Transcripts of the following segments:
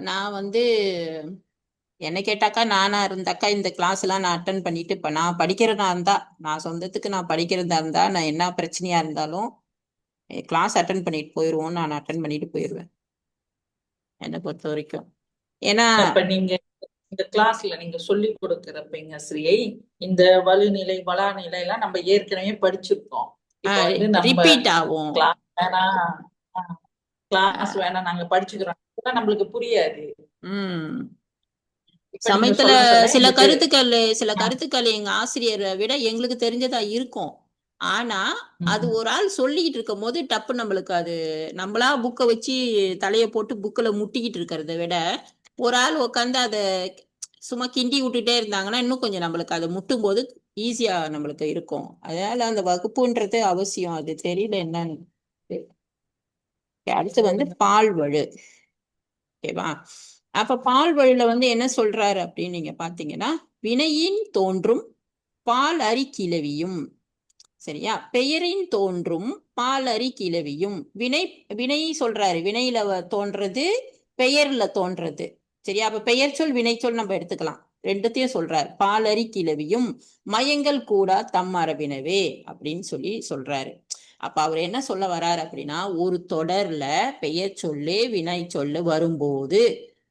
நான் வந்து என்ன கேட்டாக்கா நானா இருந்தாக்கா இந்த கிளாஸ் எல்லாம் நான் அட்டன் பண்ணிட்டு இப்ப நான் படிக்கிறதா இருந்தா நான் சொந்தத்துக்கு நான் படிக்கிறதா இருந்தா நான் என்ன பிரச்சனையா இருந்தாலும் கிளாஸ் அட்டன் பண்ணிட்டு போயிடுவோம். நான் அட்டன் பண்ணிட்டு போயிடுவேன் என்னை பொறுத்த வரைக்கும். ஏன்னா இப்ப நீங்க இந்த கிளாஸ்ல நீங்க சொல்லி கொடுக்கிறப்பங்க ஸ்ரீயை இந்த வலுநிலை வளாநிலை எல்லாம் நம்ம ஏற்கனவே படிச்சிருக்கோம். இப்ப வந்து நம்ம ரிப்பீட் ஆகும். கிளாஸ் வேணாம் கிளாஸ் வேணாம் நாங்க படிச்சுக்கிறோம் இதெல்லாம் நம்மளுக்கு புரியாது. உம் இப்ப நீங்க சமயத்துல சொல்ல சொல்ல சில எங்களுக்கு கருத்துக்கள் சில ஆ, கருத்துக்கள் எங்க ஆசிரியரை விட எங்களுக்கு தெரிஞ்சதா இருக்கும். ஆனா அது ம், ஒரு ஆள் சொல்லிக்கிட்டு இருக்கும் போது டப்பு நம்மளுக்கு அது நம்மளா புக்கை வச்சு தலைய போட்டு புக்கில் முட்டிக்கிட்டு இருக்கிறத விட ஒரு ஆள் உட்காந்து அதை சும்மா கிண்டி விட்டுட்டே இருந்தாங்கன்னா இன்னும் கொஞ்சம் நம்மளுக்கு அதை முட்டும் போது ஈஸியா நம்மளுக்கு இருக்கும். அதனால அந்த வகுப்புன்றது அவசியம். அது தெரியல என்னன்னு. அடுத்து வந்து போதுங்க. பால்வழு. ஓகேவா? அப்ப பால்வழில வந்து என்ன சொல்றாரு அப்படின்னு நீங்க பாத்தீங்கன்னா, வினையின் தோன்றும் பால் அறி கிளவியும். சரியா? பெயரின் தோன்றும் பால் அறி கிளவியும். வினை வினை சொல்றாரு. வினையில தோன்றது, பெயர்ல தோன்றது. சரியா? அப்ப பெயர் சொல் வினை சொல் நம்ம எடுத்துக்கலாம். ரெண்டுத்தையும் சொல்றாரு. பாலறி கிளவியும் மயங்கள் கூடா தம் அரவினவே அப்படின்னு சொல்லி சொல்றாரு. அப்ப அவர் என்ன சொல்ல வர்றாரு அப்படின்னா, ஒரு தொடர்ல பெயர் சொல்லு வினை சொல்லு வரும்போது,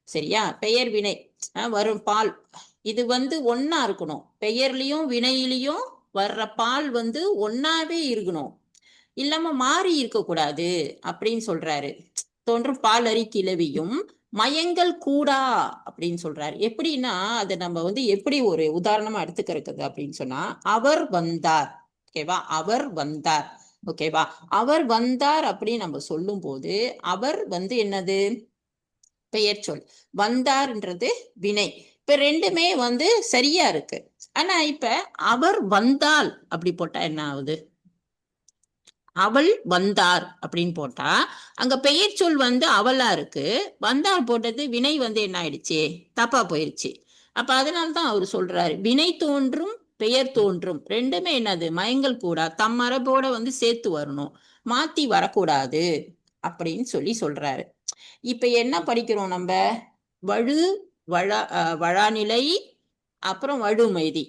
சரியா, பெயர் வினை வரும் பால் இது வந்து ஒன்னா இருக்கணும். பெயர்லயும் வினையிலையும் வர்ற பால் வந்து ஒன்னாவே இருக்கணும். இல்லாம மாறி இருக்கக்கூடாது அப்படின்னு சொல்றாரு. தோன்றும் பால் அறி கிளவியும் மயங்கள் கூடா அப்படின்னு சொல்றாரு. எப்படின்னா அதை நம்ம வந்து எப்படி ஒரு உதாரணமா எடுத்துக்கிறது அப்படின்னு சொன்னா, அவர் வந்தார். ஓகேவா? அவர் வந்தார். ஓகேவா? அவர் வந்தார் அப்படின்னு நம்ம சொல்லும் போது அவர் வந்து என்னது? பெயர் சொல். வந்தார்ன்றது வினை. இப்ப ரெண்டுமே வந்து சரியா இருக்கு. ஆனா இப்ப அவர் வந்தால் அப்படி போட்டா என்ன ஆகுது? அவள் வந்தார் அப்படின்னு போட்டா அங்க பெயர் சொல் வந்து அவளா இருக்கு. வந்தார் போட்டது வினை வந்து என்ன ஆயிடுச்சு? தப்பா போயிருச்சு. அப்ப அதனால்தான் அவர் சொல்றாரு வினை தோன்றும் பெயர் தோன்றும் ரெண்டுமே என்னது? மயங்கள் கூடா தம் மரபோட வந்து சேர்த்து வரணும், மாத்தி வரக்கூடாது அப்படின்னு சொல்லி சொல்றாரு. இப்ப என்ன படிக்கிறோம் நம்ம? வழு, வழாநிலை, அப்புறம் வழுமைதி.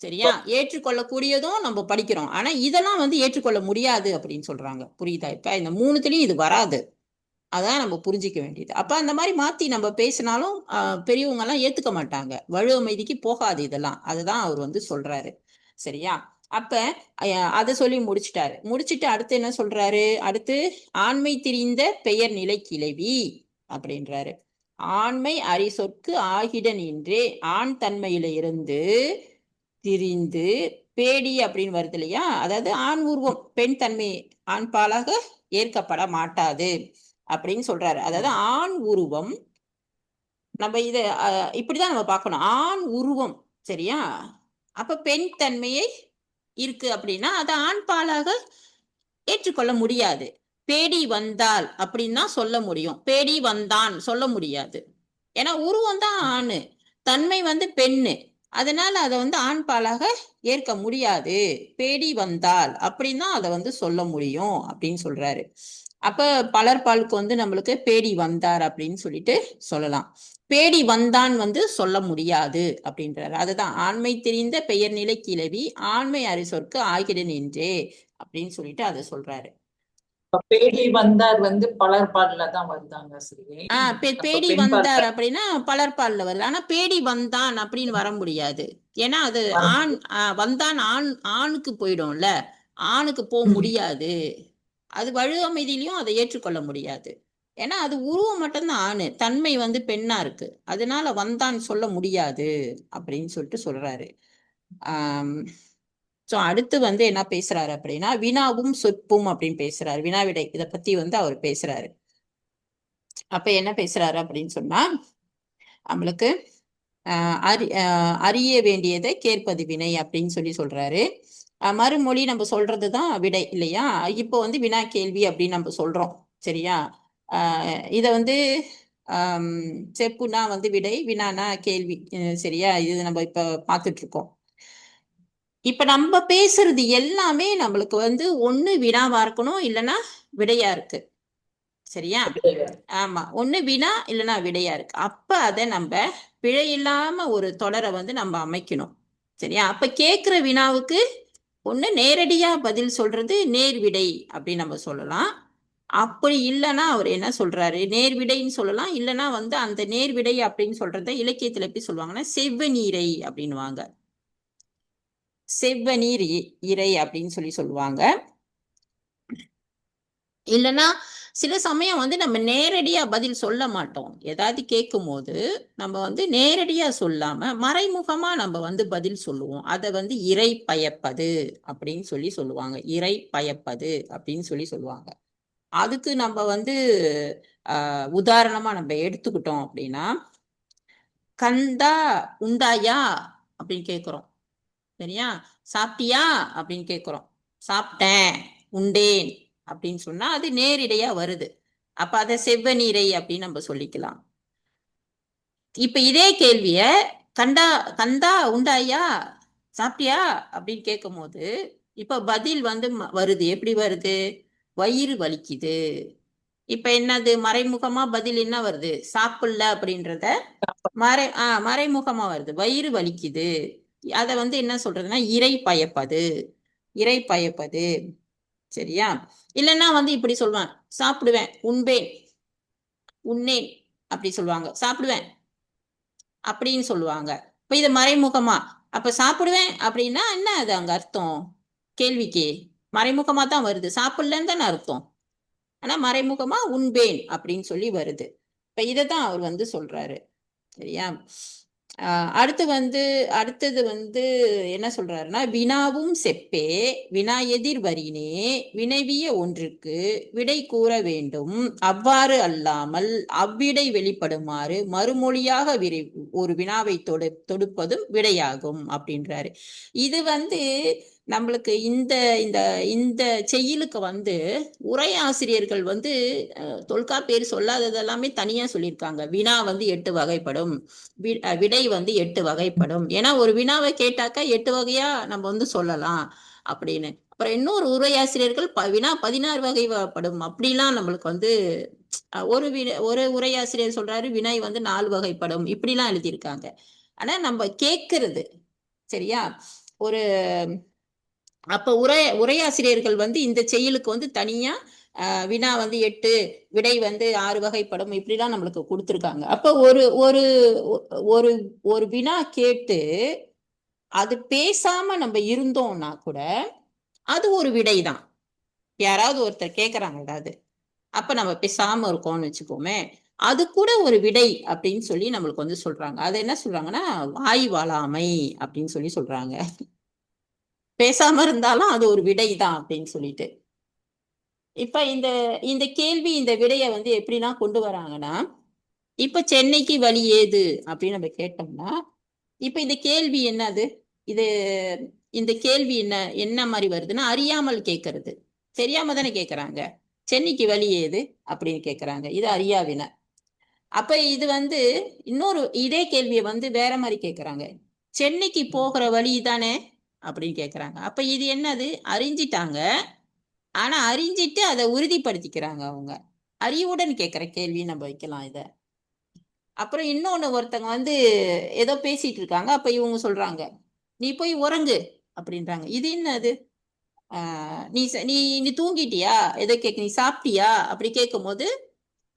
சரியா? ஏற்றுக்கொள்ளக்கூடியதும் நம்ம படிக்கிறோம். ஆனா இதெல்லாம் வந்து ஏற்றுக்கொள்ள முடியாது அப்படின்னு சொல்றாங்க. புரியுதா? இப்ப இந்த மூணுத்துலயும் இது வராது. அதான் நம்ம புரிஞ்சிக்க வேண்டியது. அப்ப அந்த மாதிரி மாத்தி நம்ம பேசினாலும் பெரியவங்க எல்லாம் ஏத்துக்க மாட்டாங்க. வலு அமைதிக்கு போகாது இதெல்லாம். அதுதான் அவர் வந்து சொல்றாரு. சரியா? அப்ப அதை சொல்லி முடிச்சிட்டாரு. முடிச்சிட்டு அடுத்து என்ன சொல்றாரு? அடுத்து ஆண்மை திரிந்த பெயர் நிலை கிளவி அப்படின்றாரு. ஆண்மை அரி சொற்கு ஆகிட நின்றே ஆண் தன்மையில இருந்து திரிந்து பேடி அப்படின்னு வருது இல்லையா? அதாவது ஆண் உருவம் பெண் தன்மை ஆண் பாலாக ஏற்கப்பட மாட்டாது அப்படின்னு சொல்றாரு. அதாவது ஆண் உருவம் நம்ம இத இப்படிதான் நம்ம பார்க்கணும். ஆண் உருவம். சரியா? அப்ப பெண் தன்மையை இருக்கு அப்படின்னா அதை ஆண் பாலாக ஏற்றுக்கொள்ள முடியாது. பேடி வந்தால் அப்படின்னு தான் சொல்ல முடியும். பேடி வந்தான் சொல்ல முடியாது. ஏன்னா உருவம் தான் ஆணு, தன்மை வந்து பெண்ணு. அதனால அதை வந்து ஆண் பாலாக ஏற்க முடியாது. பேடி வந்தால் அப்படின்னு தான் அதை வந்து சொல்ல முடியும் அப்படின்னு சொல்றாரு. அப்ப பலர்பாலுக்கு வந்து நம்மளுக்கு பேடி வந்தார் அப்படின்னு சொல்லிட்டு சொல்லலாம். பேடி வந்தான் வந்து சொல்ல முடியாது அப்படின்றாரு. அதுதான் ஆண்மை தெரிந்த பெயர் நிலை கிளவி ஆண்மை அறிசொற்கு ஆகிட நின்றே அப்படின்னு சொல்லிட்டு அதை சொல்றாரு. இப்ப பேடி வந்தார் வந்து பலர்பாடுல தான் வருதாங்க ஸ்ரீ. அப்ப பேடி பெண்பால் வந்தார் அப்படின்னா பலர்பால்ல வருது. ஆனா பேடி வந்தான் அப்படின்னு வர முடியாது. ஏன்னா அது ஆண். வரும்போது வந்தான் ஆண், ஆணுக்கு போயிடும்ல. ஆணுக்கு போக முடியாது. அது வழு அமைதியிலையும் அதை ஏற்றுக்கொள்ள முடியாது. ஏன்னா அது உருவம் மட்டும்தான் ஆணு, தன்மை வந்து பெண்ணா இருக்கு. அதனால வந்தான் சொல்ல முடியாது அப்படின்னு சொல்லிட்டு சொல்றாரு. ஆஹ் சோ அடுத்து வந்து என்ன பேசுறாரு அப்படின்னா வினாவும் சொற்பும் அப்படின்னு பேசுறாரு. வினாவிடை இதை பத்தி வந்து அவர் பேசுறாரு. அப்ப என்ன பேசுறாரு அப்படின்னு சொன்னா, நம்மளுக்கு அறிய வேண்டியதை கேட்பது வினை அப்படின்னு சொல்லி சொல்றாரு. மறுமொழி நம்ம சொல்றதுதான் விடை இல்லையா? இப்போ வந்து வினா கேள்வி அப்படின்னு நம்ம சொல்றோம். சரியா? இத வந்து ஆம், செப்புனா வந்து விடை, வினானா கேள்வி. சரியா? இது நம்ம இப்ப பார்த்துட்டு இருக்கோம். இப்ப நம்ம பேசுறது எல்லாமே நம்மளுக்கு வந்து ஒண்ணு வினாவா இருக்கணும், இல்லைன்னா விடையா இருக்கு. சரியா? விடையா. ஆமா, ஒண்ணு வினா இல்லைன்னா விடையா இருக்கு. அப்ப அதை நம்ம பிழை இல்லாம ஒரு தொடரை வந்து நம்ம அமைக்கணும். சரியா? அப்ப கேட்கிற வினாவுக்கு ஒண்ணு நேரடியா பதில் சொல்றது நேர் விடை அப்படின்னு நம்ம சொல்லலாம். அப்படி இல்லைன்னா அவர் என்ன சொல்றாரு, நேர் விடைன்னு சொல்லலாம். இல்லைன்னா வந்து அந்த நேர் விடை அப்படின்னு சொல்றத இலக்கியத்துல எப்படி சொல்லுவாங்கன்னா செவ்வநீரை அப்படின்னுவாங்க. செவ்வநீர் இறை அப்படின்னு சொல்லி சொல்லுவாங்க. இல்லைன்னா சில சமயம் வந்து நம்ம நேரடியா பதில் சொல்ல மாட்டோம். ஏதாவது கேட்கும் போது நம்ம வந்து நேரடியா சொல்லாம மறைமுகமா நம்ம வந்து பதில் சொல்லுவோம். அதை வந்து இறை பயப்பது அப்படின்னு சொல்லி சொல்லுவாங்க. இறை பயப்பது அப்படின்னு சொல்லி சொல்லுவாங்க. அதுக்கு நம்ம வந்து உதாரணமா நம்ம எடுத்துக்கிட்டோம் அப்படின்னா, கந்தா உண்டாயா அப்படின்னு கேட்கிறோம். சரியா? சாப்பிட்டியா அப்படின்னு கேட்கிறோம். சாப்பிட்டேன், உண்டேன் அப்படின்னு சொன்னா அது நேரிடையா வருது. அப்ப அதை செவ்வநீரை அப்படின்னு நம்ம சொல்லிக்கலாம். இப்ப இதே கேள்விய கண்டா கந்தா உண்டாயா சாப்பிட்டியா அப்படின்னு கேட்கும் போது இப்ப பதில் வந்து வருது. எப்படி வருது? வயிறு வலிக்குது. இப்ப என்னது மறைமுகமா பதில் என்ன வருது? சாப்பிடல அப்படின்றத மறைமுகமா வருது. வயிறு வலிக்குது. அத வந்து என்ன சொல்றதுன்னா இறை பயப்பது. இறை பயப்பது. சரியா? இல்லைன்னா வந்து இப்படி சொல்லுவான், சாப்பிடுவேன், உண்பேன், உண்ணேன் அப்படி சொல்லுவாங்க. சாப்பிடுவேன் அப்படின்னு சொல்லுவாங்க. இப்ப இது மறைமுகமா. அப்ப சாப்பிடுவேன் அப்படின்னா என்ன அது அங்க அர்த்தம்? கேள்விக்கு மறைமுகமா தான் வருது. சாப்பிடலன்னு தானே அர்த்தம். ஆனா மறைமுகமா உண்பேன் அப்படின்னு சொல்லி வருது. இப்ப இதைத்தான் அவர் வந்து சொல்றாரு. சரியா? அடுத்தது வந்து என்ன சொல்றாருன்னா வினாவும் செப்பே வினா எதிர் வரினே வினவிய ஒன்றுக்கு விடை கூற வேண்டும். அவ்வாறு அல்லாமல் அவ்விடை வெளிப்படுமாறு மறுமொழியாக ஒரு வினாவை தொடுப்பதும் விடையாகும் அப்படின்றாரு. இது வந்து நம்மளுக்கு இந்த இந்த இந்த செய்யுளுக்கு வந்து உரையாசிரியர்கள் வந்து தொல்காப்பியர் சொல்லாதது எல்லாமே தனியா சொல்லியிருக்காங்க. வினா வந்து 8 வகைப்படும், விடை வந்து 8 வகைப்படும். ஏன்னா ஒரு வினாவை கேட்டாக்கா 8 வகையா நம்ம வந்து சொல்லலாம் அப்படின்னு. அப்புறம் இன்னொரு உரையாசிரியர்கள் வினா 16 வகைப்படும் அப்படிலாம் நம்மளுக்கு வந்து ஒரு உரையாசிரியர் சொல்றாரு வினை வந்து 4 வகைப்படும் இப்படிலாம் எழுதியிருக்காங்க. ஆனா நம்ம கேட்கறது சரியா? ஒரு அப்ப உரையாசிரியர்கள் வந்து இந்த செயலுக்கு வந்து தனியா வினா வந்து 8 விடை வந்து 6 வகைப்படும் இப்படிலாம் நம்மளுக்கு கொடுத்துருக்காங்க. அப்ப ஒரு ஒரு ஒரு ஒரு வினா கேட்டு அது பேசாம நம்ம இருந்தோம்னா கூட அது ஒரு விடைதான். யாராவது ஒருத்தர் கேட்கறாங்க ஏதாவது, அப்ப நம்ம பேசாம இருக்கோம்னு வச்சுக்கோமே, அது கூட ஒரு விடை அப்படின்னு சொல்லி நம்மளுக்கு வந்து சொல்றாங்க. அது என்ன சொல்றாங்கன்னா வாய் வாழாமை அப்படின்னு சொல்லி சொல்றாங்க. பேசாம இருந்தாலும் அது ஒரு விடைதான் அப்படின்னு சொல்லிட்டு. இப்ப இந்த இந்த கேள்வி இந்த விடைய வந்து எப்படிலாம் கொண்டு வராங்கன்னா, இப்ப சென்னைக்கு வழி ஏது அப்படின்னு நம்ம கேட்டோம்னா, இப்ப இந்த கேள்வி என்னது? இது இந்த கேள்வி என்ன மாதிரி வருதுன்னா அறியாமல் கேட்கறது. தெரியாம தானே கேட்கறாங்க. சென்னைக்கு வழி ஏது அப்படின்னு கேட்கறாங்க. இது அறியாவின. அப்ப இது வந்து இன்னொரு இதே கேள்வியை வந்து வேற மாதிரி கேட்கறாங்க. சென்னைக்கு போகிற வழி தானே அப்படின்னு கேட்கறாங்க. அப்ப இது என்னது? அறிஞ்சிட்டாங்க. ஆனா அறிஞ்சிட்டு அதை உறுதிப்படுத்திக்கிறாங்க அவங்க. அறிவுடன் கேட்கிற கேள்வி நம்ம வைக்கலாம் இத. அப்புறம் இன்னொன்னு ஒருத்தங்க வந்து ஏதோ பேசிட்டு இருக்காங்க. அப்ப இவங்க சொல்றாங்க, நீ போய் உறங்கு அப்படின்றாங்க. இது என்னது? நீ நீ தூங்கிட்டியா? ஏதோ நீ சாப்பிட்டியா அப்படி கேட்கும் போது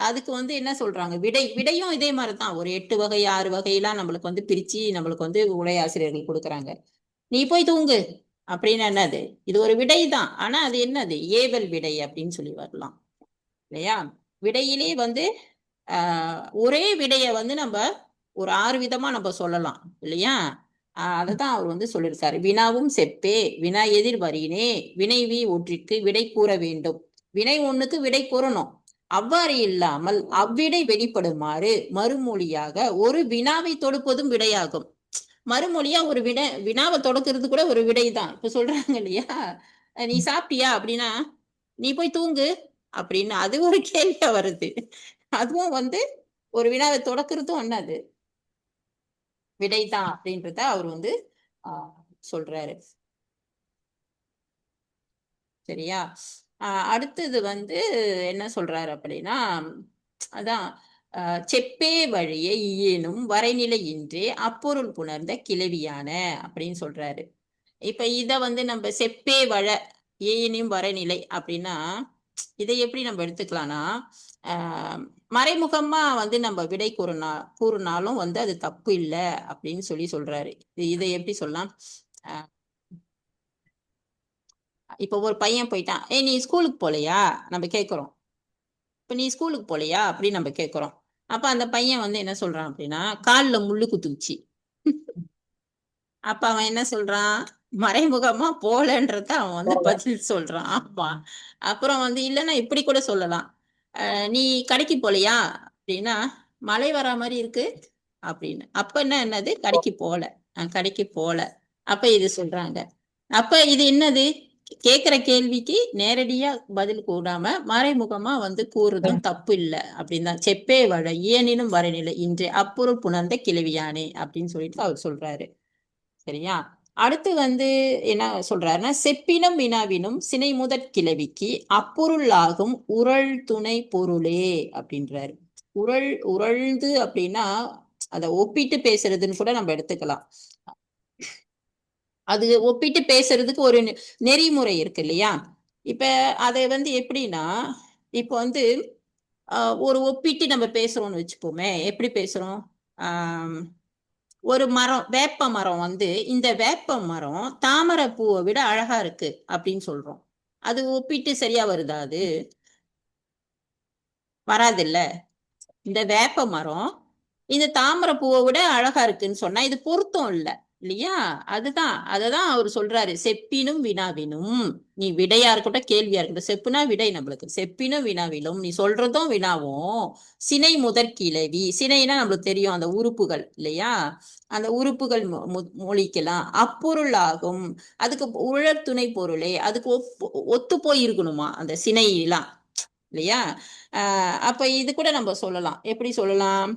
அதுக்கு வந்து என்ன சொல்றாங்க? விடையும் இதே மாதிரிதான் ஒரு 8 வகை 6 வகையெல்லாம் நம்மளுக்கு வந்து பிரிச்சு நம்மளுக்கு வந்து உரையாசிரியர்கள் கொடுக்குறாங்க. நீ போய் தூங்கு அப்படின்னு என்னது? இது ஒரு விடைதான். ஆனா அது என்னது? ஏவல் விடை அப்படின்னு சொல்லி வரலாம் இல்லையா? விடையிலே வந்து ஒரே விடைய வந்து நம்ம ஒரு 6 விதமா நம்ம சொல்லலாம் இல்லையா? அதுதான் அவர் வந்து சொல்லியிருக்காரு. வினாவும் செப்பே வினா எதிர் வரினே வினைவி ஒன்றிற்கு விடை கூற வேண்டும். வினை ஒண்ணுக்கு விடை கூறணும். அவ்வாறு இல்லாமல் அவ்விடை வெளிப்படுமாறு மறுமொழியாக ஒரு வினாவை தொடுப்பதும் விடையாகும். மறுமொழியா ஒரு வினாவை தொடக்கிறது கூட ஒரு விடைதான். இப்ப சொல்றாங்க இல்லையா, நீ சாப்பிட்டியா அப்படின்னா நீ போய் தூங்கு அப்படின்னு அது ஒரு கேள்வியா வருது. அதுவும் வந்து ஒரு வினாவை தொடக்கிறதும் என்னது? விடைதான் அப்படின்றத அவர் வந்து சொல்றாரு. சரியா? அடுத்தது வந்து என்ன சொல்றாரு அப்படின்னா, அதான் செப்பே வழிய இயனும் வரைநிலை இன்றே அப்பொருள் புணர்ந்த கிளவியான அப்படின்னு சொல்றாரு. இப்ப இத வந்து நம்ம செப்பே வழ ஏனியும் வரைநிலை அப்படின்னா இதை எப்படி நம்ம எடுத்துக்கலாம்னா, ஆஹ் மறைமுகமா வந்து நம்ம விடை கூறினாலும் வந்து அது தப்பு இல்லை அப்படின்னு சொல்றாரு. இதை எப்படி சொல்லலாம்? ஆஹ் இப்ப ஒரு பையன் போயிட்டான், ஏய் நீ ஸ்கூலுக்கு போலையா நம்ம கேட்கிறோம். இப்ப நீ ஸ்கூலுக்கு போலையா அப்படின்னு நம்ம கேட்கிறோம். அப்ப அந்த பையன் வந்து என்ன சொல்றான் அப்படின்னா, காலில் முள்ளு குத்துச்சு. அப்ப அவன் என்ன சொல்றான்? மறைமுகமா போலன்றத அவன் வந்து பதில் சொல்றான். ஆமா. அப்புறம் வந்து இல்லைன்னா இப்படி கூட சொல்லலாம். நீ கடைக்கு போலையா அப்படின்னா, மழை வரா மாதிரி இருக்கு அப்படின்னு. அப்ப என்னது? கடைக்கு போல. கடைக்கு போல. அப்ப இது சொல்றாங்க. அப்ப இது என்னது? கேக்குற கேள்விக்கு நேரடியா பதில் கூடாம மறைமுகமா வந்து கூறுதும் தப்பு இல்லை அப்படின்னு தான். செப்பே வழ ஏனினும் வரநிலை இன்று அப்பொருள் புணர்ந்த கிளவியானே அப்படின்னு சொல்லிட்டு அவர் சொல்றாரு. சரியா? அடுத்து வந்து என்ன சொல்றாருன்னா, செப்பினம் வினாவினும் சினை முதற் கிளவிக்கு அப்பொருளாகும் உரள் துணை பொருளே அப்படின்றாரு. உரழ்ந்து அப்படின்னா அதை ஒப்பிட்டு பேசுறதுன்னு கூட நம்ம எடுத்துக்கலாம். அது ஒப்பிட்டு பேசுறதுக்கு ஒரு நெறிமுறை இருக்கு இல்லையா? இப்ப அதை வந்து எப்படின்னா, இப்ப வந்து ஒரு ஒப்பிட்டு நம்ம பேசுறோம்னு வச்சுப்போமே. எப்படி பேசுறோம்? ஒரு மரம், வேப்ப மரம் வந்து இந்த வேப்ப மரம் தாமரை பூவை விட அழகா இருக்கு அப்படின்னு சொல்றோம். அது ஒப்பிட்டு சரியா வருதா? அது வராதுல்ல. இந்த வேப்ப மரம் இந்த தாமரை பூவை விட அழகா இருக்குன்னு சொன்னா இது பொருத்தம் இல்ல இல்லையா? அததான் அவர் சொல்றாரு. செப்பினும் வினாவினும், நீ விடையா இருக்கட்டும் கேள்வியா இருக்கட்டும், செப்புனா விடை, நம்மளுக்கு செப்பினும் வினாவிலும் நீ சொல்றதும் வினாவும் சினை முதற் கிளவி. சினைனா நம்மளுக்கு தெரியும், அந்த உறுப்புகள் இல்லையா? அந்த உறுப்புகள் மொழிக்கலாம். அப்பொருள் ஆகும். அதுக்கு உழற் துணை பொருளே, அதுக்கு ஒத்து போய் இருக்கணுமா அந்த சினைலாம் இல்லையா? அப்ப இது கூட நம்ம சொல்லலாம். எப்படி சொல்லலாம்?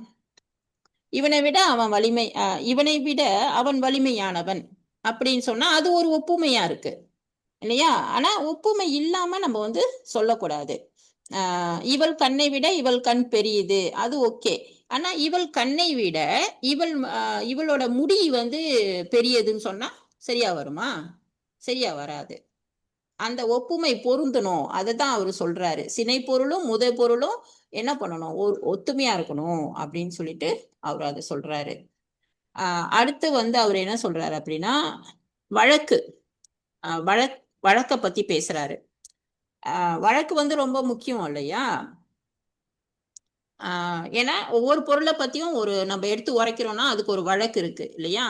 இவனை விட அவன் வலிமை, இவனை விட அவன் வலிமையானவன் அப்படின்னு சொன்னா அது ஒரு ஒப்புமையா இருக்கு இல்லையா? ஆனா ஒப்புமை இல்லாம நம்ம வந்து சொல்லக்கூடாது. இவள் கண்ணை விட இவள் கண் பெரியது, அது ஓகே. ஆனா இவள் கண்ணை விட இவளோட முடி வந்து பெரியதுன்னு சொன்னா சரியா வருமா? சரியா வராது. அந்த ஒப்புமை பொருந்தணும். அதுதான் அவரு சொல்றாரு. சினை பொருளும் முதை பொருளும் என்ன பண்ணணும்? ஒத்துமையா இருக்கணும் அப்படின்னு சொல்லிட்டு அவர் அதை சொல்றாரு. அடுத்து வந்து அவர் என்ன சொல்றாரு அப்படின்னா, வழக்கு வழக்க பத்தி பேசுறாரு. வழக்கு வந்து ரொம்ப முக்கியம் இல்லையா? ஏன்னா ஒவ்வொரு பொருளை பத்தியும் ஒரு நம்ம எடுத்து உரைக்கிறோம்னா அதுக்கு ஒரு வழக்கு இருக்கு இல்லையா?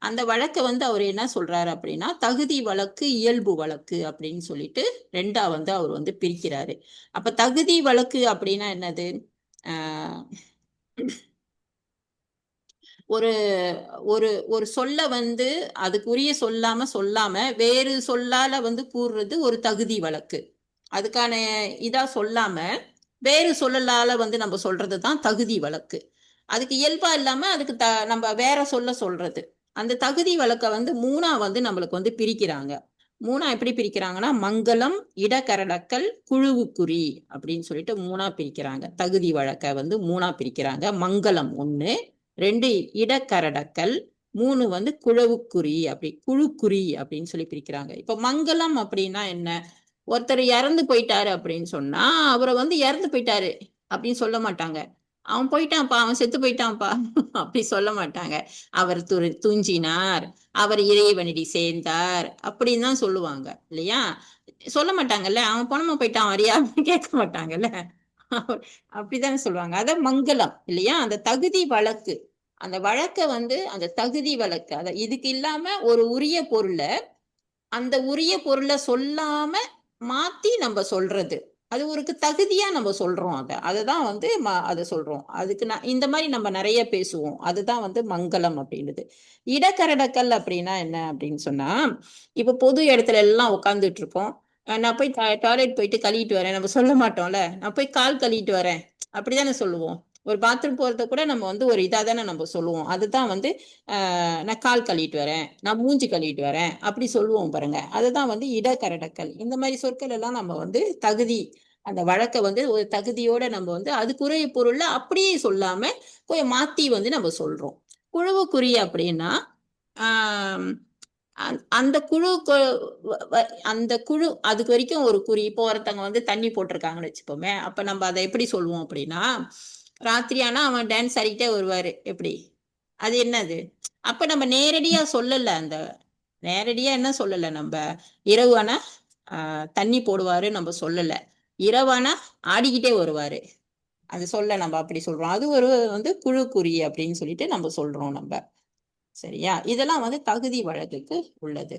அந்த வழக்கை வந்து அவர் என்ன சொல்றாரு அப்படின்னா, தகுதி வழக்கு இயல்பு வழக்கு அப்படின்னு சொல்லிட்டு ரெண்டா வந்து அவர் வந்து பிரிக்கிறாரு. அப்ப தகுதி வழக்கு அப்படின்னா என்னது? ஆஹ் ஒரு ஒரு ஒரு சொல்ல வந்து அதுக்குரிய சொல்லாம வேறு சொல்லால வந்து கூறுறது ஒரு தகுதி வழக்கு. அதுக்கான இதா சொல்லாம வேறு சொல்லலால வந்து நம்ம சொல்றது தான் தகுதி வழக்கு. அதுக்கு இயல்பா இல்லாம அதுக்கு நம்ம வேற சொல்றது. அந்த தகுதி வழக்க வந்து மூணா வந்து நம்மளுக்கு வந்து பிரிக்கிறாங்க. மூணா எப்படி பிரிக்கிறாங்கன்னா, மங்களம், இடகரடக்கல், குழுவுக்குறி அப்படின்னு சொல்லிட்டு மூணா பிரிக்கிறாங்க. தகுதி வழக்க வந்து மூணா பிரிக்கிறாங்க. மங்களம் 1, 2 இடக்கரடக்கல், 3 வந்து குழுவுக்குறி, அப்படி குழுக்குறி அப்படின்னு சொல்லி பிரிக்கிறாங்க. இப்ப மங்களம் அப்படின்னா என்ன? ஒருத்தர் இறந்து போயிட்டாரு அப்படின்னு சொன்னா அவரை வந்து இறந்து போயிட்டாரு அப்படின்னு சொல்ல மாட்டாங்க. அவன் போயிட்டான்ப்பா, அவன் செத்து போயிட்டான்ப்பா அப்படி சொல்ல மாட்டாங்க. அவர் துஞ்சினார், அவர் இறைவனடி சேர்ந்தார் அப்படின்னு தான் சொல்லுவாங்க இல்லையா? சொல்ல மாட்டாங்கல்ல, அவன் பணமா போயிட்டான் வரியா கேட்க மாட்டாங்கல்ல. அப்படித்தானே சொல்லுவாங்க. அத மங்களம் இல்லையா? அந்த தகுதி வழக்கு, அந்த வழக்க வந்து அந்த தகுதி வழக்கு, அத இதுக்கு இல்லாம ஒரு உரிய பொருளை அந்த உரிய பொருளை சொல்லாம மாத்தி நம்ம சொல்றது, அது ஒரு தகுதியா நம்ம சொல்றோம். அததான் வந்து அதை சொல்றோம். அதுக்கு இந்த மாதிரி நம்ம நிறைய பேசுவோம். அதுதான் வந்து மங்களம் அப்படின்றது. இடக்கரடக்கல் அப்படின்னா என்ன அப்படின்னு சொன்னா, இப்ப பொது இடத்துல எல்லாம் உட்காந்துட்டு இருப்போம். நான் போய் டாய்லெட் போயிட்டு கழுவிட்டு வரேன் நம்ம சொல்ல மாட்டோம்ல. நான் போய் கால் கழுவிட்டு வரேன் அப்படிதானே சொல்லுவோம். ஒரு பாத்ரூம் போறத கூட நம்ம வந்து ஒரு இதா தானே நம்ம சொல்லுவோம். அதுதான் வந்து நான் கால் கழுவிட்டு வரேன், நான் மூஞ்சி கழுவிட்டு வரேன் அப்படி சொல்லுவோம் பாருங்க. அதுதான் வந்து இடக்கரடக்கல். இந்த மாதிரி சொற்கள் எல்லாம் நம்ம வந்து தகுதி, அந்த வழக்கை வந்து ஒரு தகுதியோட நம்ம வந்து அதுக்குரிய பொருள்ல அப்படியே சொல்லாம கொஞ்சம் மாத்தி வந்து நம்ம சொல்றோம். குழுவுக்குரிய அப்படின்னா அந்த குழு அந்த குழு அதுக்கு வரைக்கும் ஒரு குறி. இப்போ ஒருத்தங்க வந்து தண்ணி போட்டிருக்காங்கன்னு வச்சுப்போமே, அப்ப நம்ம அதை எப்படி சொல்லுவோம் அப்படின்னா, ராத்திரி ஆனா அவன் டான்ஸ் ஆடிக்கிட்டே வருவாரு எப்படி, அது என்னது? அப்ப நம்ம நேரடியா சொல்லல, அந்த நேரடியா என்ன சொல்லல நம்ம, இரவு ஆனா தண்ணி போடுவாரு நம்ம சொல்லல, இரவானா ஆடிக்கிட்டே வருவாரு அது சொல்ல நம்ம அப்படி சொல்றோம். அது ஒரு வந்து குழு குறி அப்படின்னு சொல்லிட்டு நம்ம சொல்றோம் நம்ம. சரியா? இதெல்லாம் வந்து தகுதி வழக்குக்கு உள்ளது.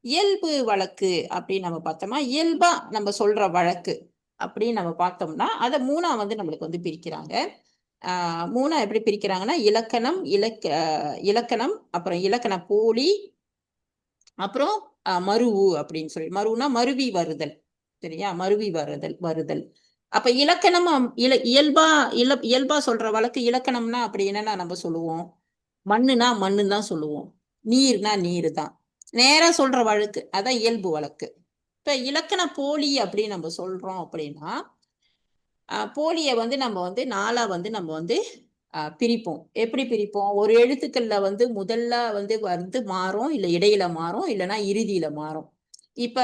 இயல்பு வழக்கு அப்படின்னு நம்ம பார்த்தோம்னா, இயல்பா நம்ம சொல்ற வழக்கு அப்படின்னு நம்ம பார்த்தோம்னா, அதை மூணா வந்து நம்மளுக்கு வந்து பிரிக்கிறாங்க. மூணா எப்படி பிரிக்கிறாங்கன்னா, இலக்கணம், இலக்கணம், அப்புறம் இலக்கண போலி, அப்புறம் மருவு அப்படின்னு சொல்லி. மருவுனா மருவி வருதல். சரியா? மருவி வருதல். அப்ப இலக்கணம் இயல்பா இயல்பா சொல்ற வழக்கு இலக்கணம்னா அப்படி என்னன்னா நம்ம சொல்லுவோம், மண்ணுனா மண்ணுன்னு தான் சொல்லுவோம், நீர்னா நீர் தான். நேரா சொல்ற வழக்கு அதான் இயல்பு வழக்கு. இப்ப இலக்கண போலி அப்படின்னு நம்ம சொல்றோம் அப்படின்னா, போலியை வந்து நம்ம வந்து நாலா வந்து நம்ம வந்து பிரிப்போம். எப்படி பிரிப்போம்? ஒரு எழுத்துக்கள்ல வந்து முதல்ல வந்து மாறும், இல்ல இடையில மாறும், இல்லைன்னா இறுதியில மாறும். இப்ப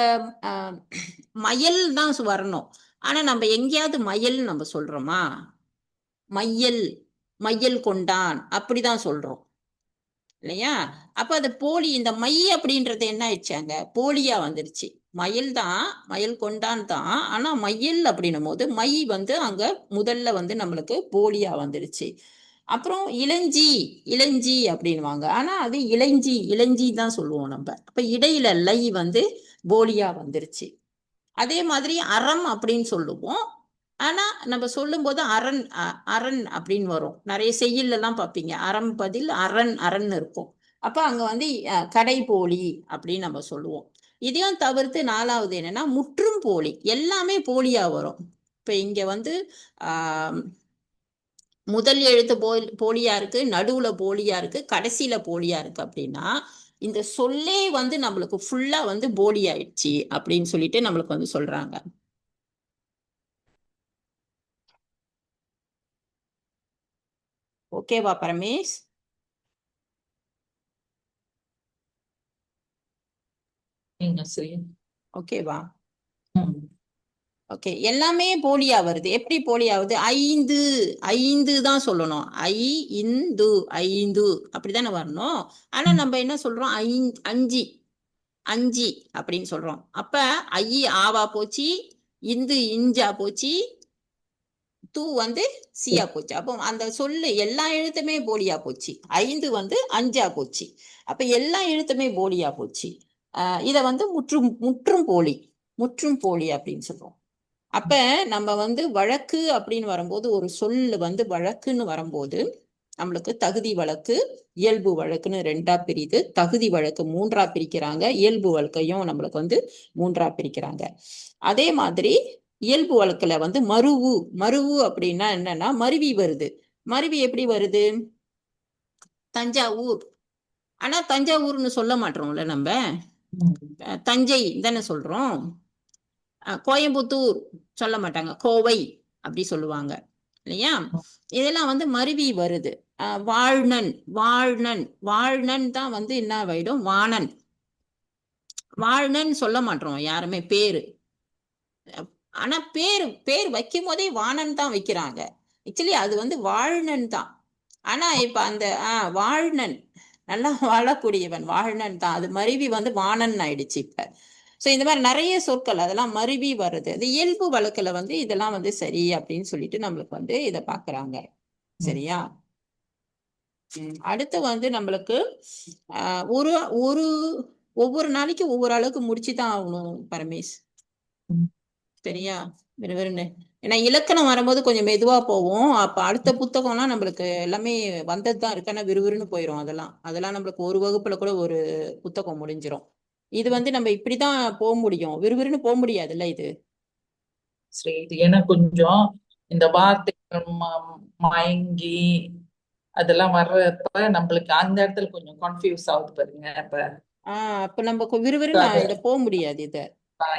மயல் தான் வரணும். ஆனா நம்ம எங்கேயாவது மயல் நம்ம சொல்றோமா? மையல், மையல் கொண்டான் அப்படிதான் சொல்றோம் இல்லையா? அப்ப அது போலி. இந்த மை அப்படின்றது என்ன ஆயிடுச்சாங்க, போலியா வந்துருச்சு. மயில் தான், மயில் கொண்டான் தான், ஆனா மையல் அப்படின்னும் போது மை வந்து அங்க முதல்ல வந்து நம்மளுக்கு போலியா வந்துருச்சு. அப்புறம் இளஞ்சி, இளஞ்சி அப்படின்வாங்க, ஆனா அது இளஞ்சி, இளஞ்சி தான் சொல்லுவோம் நம்ம. அப்ப இடையில லை வந்து போலியா வந்துருச்சு. அதே மாதிரி அறம் அப்படின்னு சொல்லுவோம். ஆனா நம்ம சொல்லும்போது அரண் அரண் அப்படின்னு வரும். நிறைய செய்யுள்ல எல்லாம் பார்ப்பீங்க, அறம் பதில் அரண் அரண் இருக்கும். அப்ப அங்க வந்து கடை போலி அப்படின்னு நம்ம சொல்லுவோம். இதையும் தவிர்த்து நாலாவது என்னன்னா முற்றும் போலி. எல்லாமே போலியா வரும். இப்ப இங்க வந்து ஆஹ் முதல் எழுத்து போலியா இருக்கு, நடுவுல போலியா இருக்கு, கடைசியில போலியா இருக்கு அப்படின்னா இந்த சொல்லே வந்து நம்மளுக்கு ஃபுல்லா வந்து போலி ஆயிடுச்சு அப்படின்னு சொல்லிட்டு நம்மளுக்கு வந்து சொல்றாங்க. ஓகேவா பரமேஷ்? சரி. ஓகேவா? ஓகே. எல்லாமே போலியா வருது. எப்படி போலி ஆகுது? ஐந்து, ஐந்து தான் சொல்லணும். இந்து, ஐந்து அப்படித்தானே வரணும். ஆனா நம்ம என்ன சொல்றோம், அஞ்சு, அஞ்சு அப்படின்னு சொல்றோம். அப்ப ஆவா போச்சு, இந்து இஞ்சா போச்சு, தூ வந்து சியா போச்சு. அப்போ அந்த சொல்லு எல்லா எழுத்துமே போலியா போச்சு. ஐந்து வந்து அஞ்சா போச்சு. அப்ப எல்லா எழுத்துமே போலியா போச்சு. இத வந்து முற்றும் முற்றும் போலி, முற்றும் போலி அப்படின்னு சொல்றோம். அப்ப நம்ம வந்து வழக்கு அப்படின்னு வரும்போது, ஒரு சொல் வந்து வழக்குன்னு வரும்போது நம்மளுக்கு தகுதி வழக்கு, இயல்பு வழக்குன்னு ரெண்டா பிரிது. தகுதி வழக்கு மூன்றா பிரிக்கிறாங்க, இயல்பு வழக்கையும் நம்மளுக்கு வந்து மூன்றா பிரிக்கிறாங்க. அதே மாதிரி இயல்பு வழக்குல வந்து மருவு, மருவு அப்படின்னா என்னன்னா மருவி வருது. மருவி எப்படி வருது? தஞ்சாவூர், ஆனா தஞ்சாவூர்னு சொல்ல மாட்டோம்ல நம்ம, தஞ்சை தானே சொல்றோம். கோயம்புத்தூர் சொல்ல மாட்டாங்க, கோவை அப்படி சொல்லுவாங்க இல்லையா? இதெல்லாம் வந்து மருவி வருது. வாழ்நன், வாழ்நன், வாழ்நன் தான் வந்து என்ன ஆயிடும், வாணன். வாழ்நன் சொல்ல மாட்டோம் யாருமே பேரு. ஆனா பேர் பேர் வைக்கும் போதே வாணன் தான் வைக்கிறாங்க. ஆக்சுவலி அது வந்து வாழ்நன் தான். ஆனா இப்ப அந்த வாழ்நன், நல்லா வாழக்கூடியவன் வாழ்நன் தான், அது மருவி வந்து வாணன் ஆயிடுச்சு இப்ப. ஸோ இந்த மாதிரி நிறைய சொற்கள் அதெல்லாம் மருவி வருது. அது இயல்பு வழக்குல வந்து இதெல்லாம் வந்து சரி அப்படின்னு சொல்லிட்டு நம்மளுக்கு வந்து இதை பாக்குறாங்க. சரியா? அடுத்து வந்து நம்மளுக்கு ஒரு ஒரு ஒவ்வொரு நாளைக்கு ஒவ்வொரு அளவுக்கு முடிச்சுதான் ஆகணும் பரமேஷ். சரியா? விறுவிறுன்னு. ஏன்னா இலக்கணம் வரும்போது கொஞ்சம் மெதுவா போவோம். அப்ப அடுத்த புத்தகம்லாம் நம்மளுக்கு எல்லாமே வந்ததுதான் இருக்கு, ஆனா விறுவிறுன்னு போயிடும். அதெல்லாம் அதெல்லாம் நம்மளுக்கு ஒரு வகுப்புல கூட ஒரு புத்தகம் முடிஞ்சிடும். இது வந்து நம்ம இப்படிதான் போக முடியும், விறுவிறுன்னு போக முடியாதுல்ல இது. சரி, இது ஏன்னா கொஞ்சம் இந்த வார்த்தைகள் மயங்கி அதெல்லாம் வர்றப்ப நம்மளுக்கு அந்த இடத்துல கொஞ்சம் கன்ஃபியூஸ் ஆகுது பாருங்க. அப்ப நம்ம விறுவிறுன்னு இத போக முடியாது இத.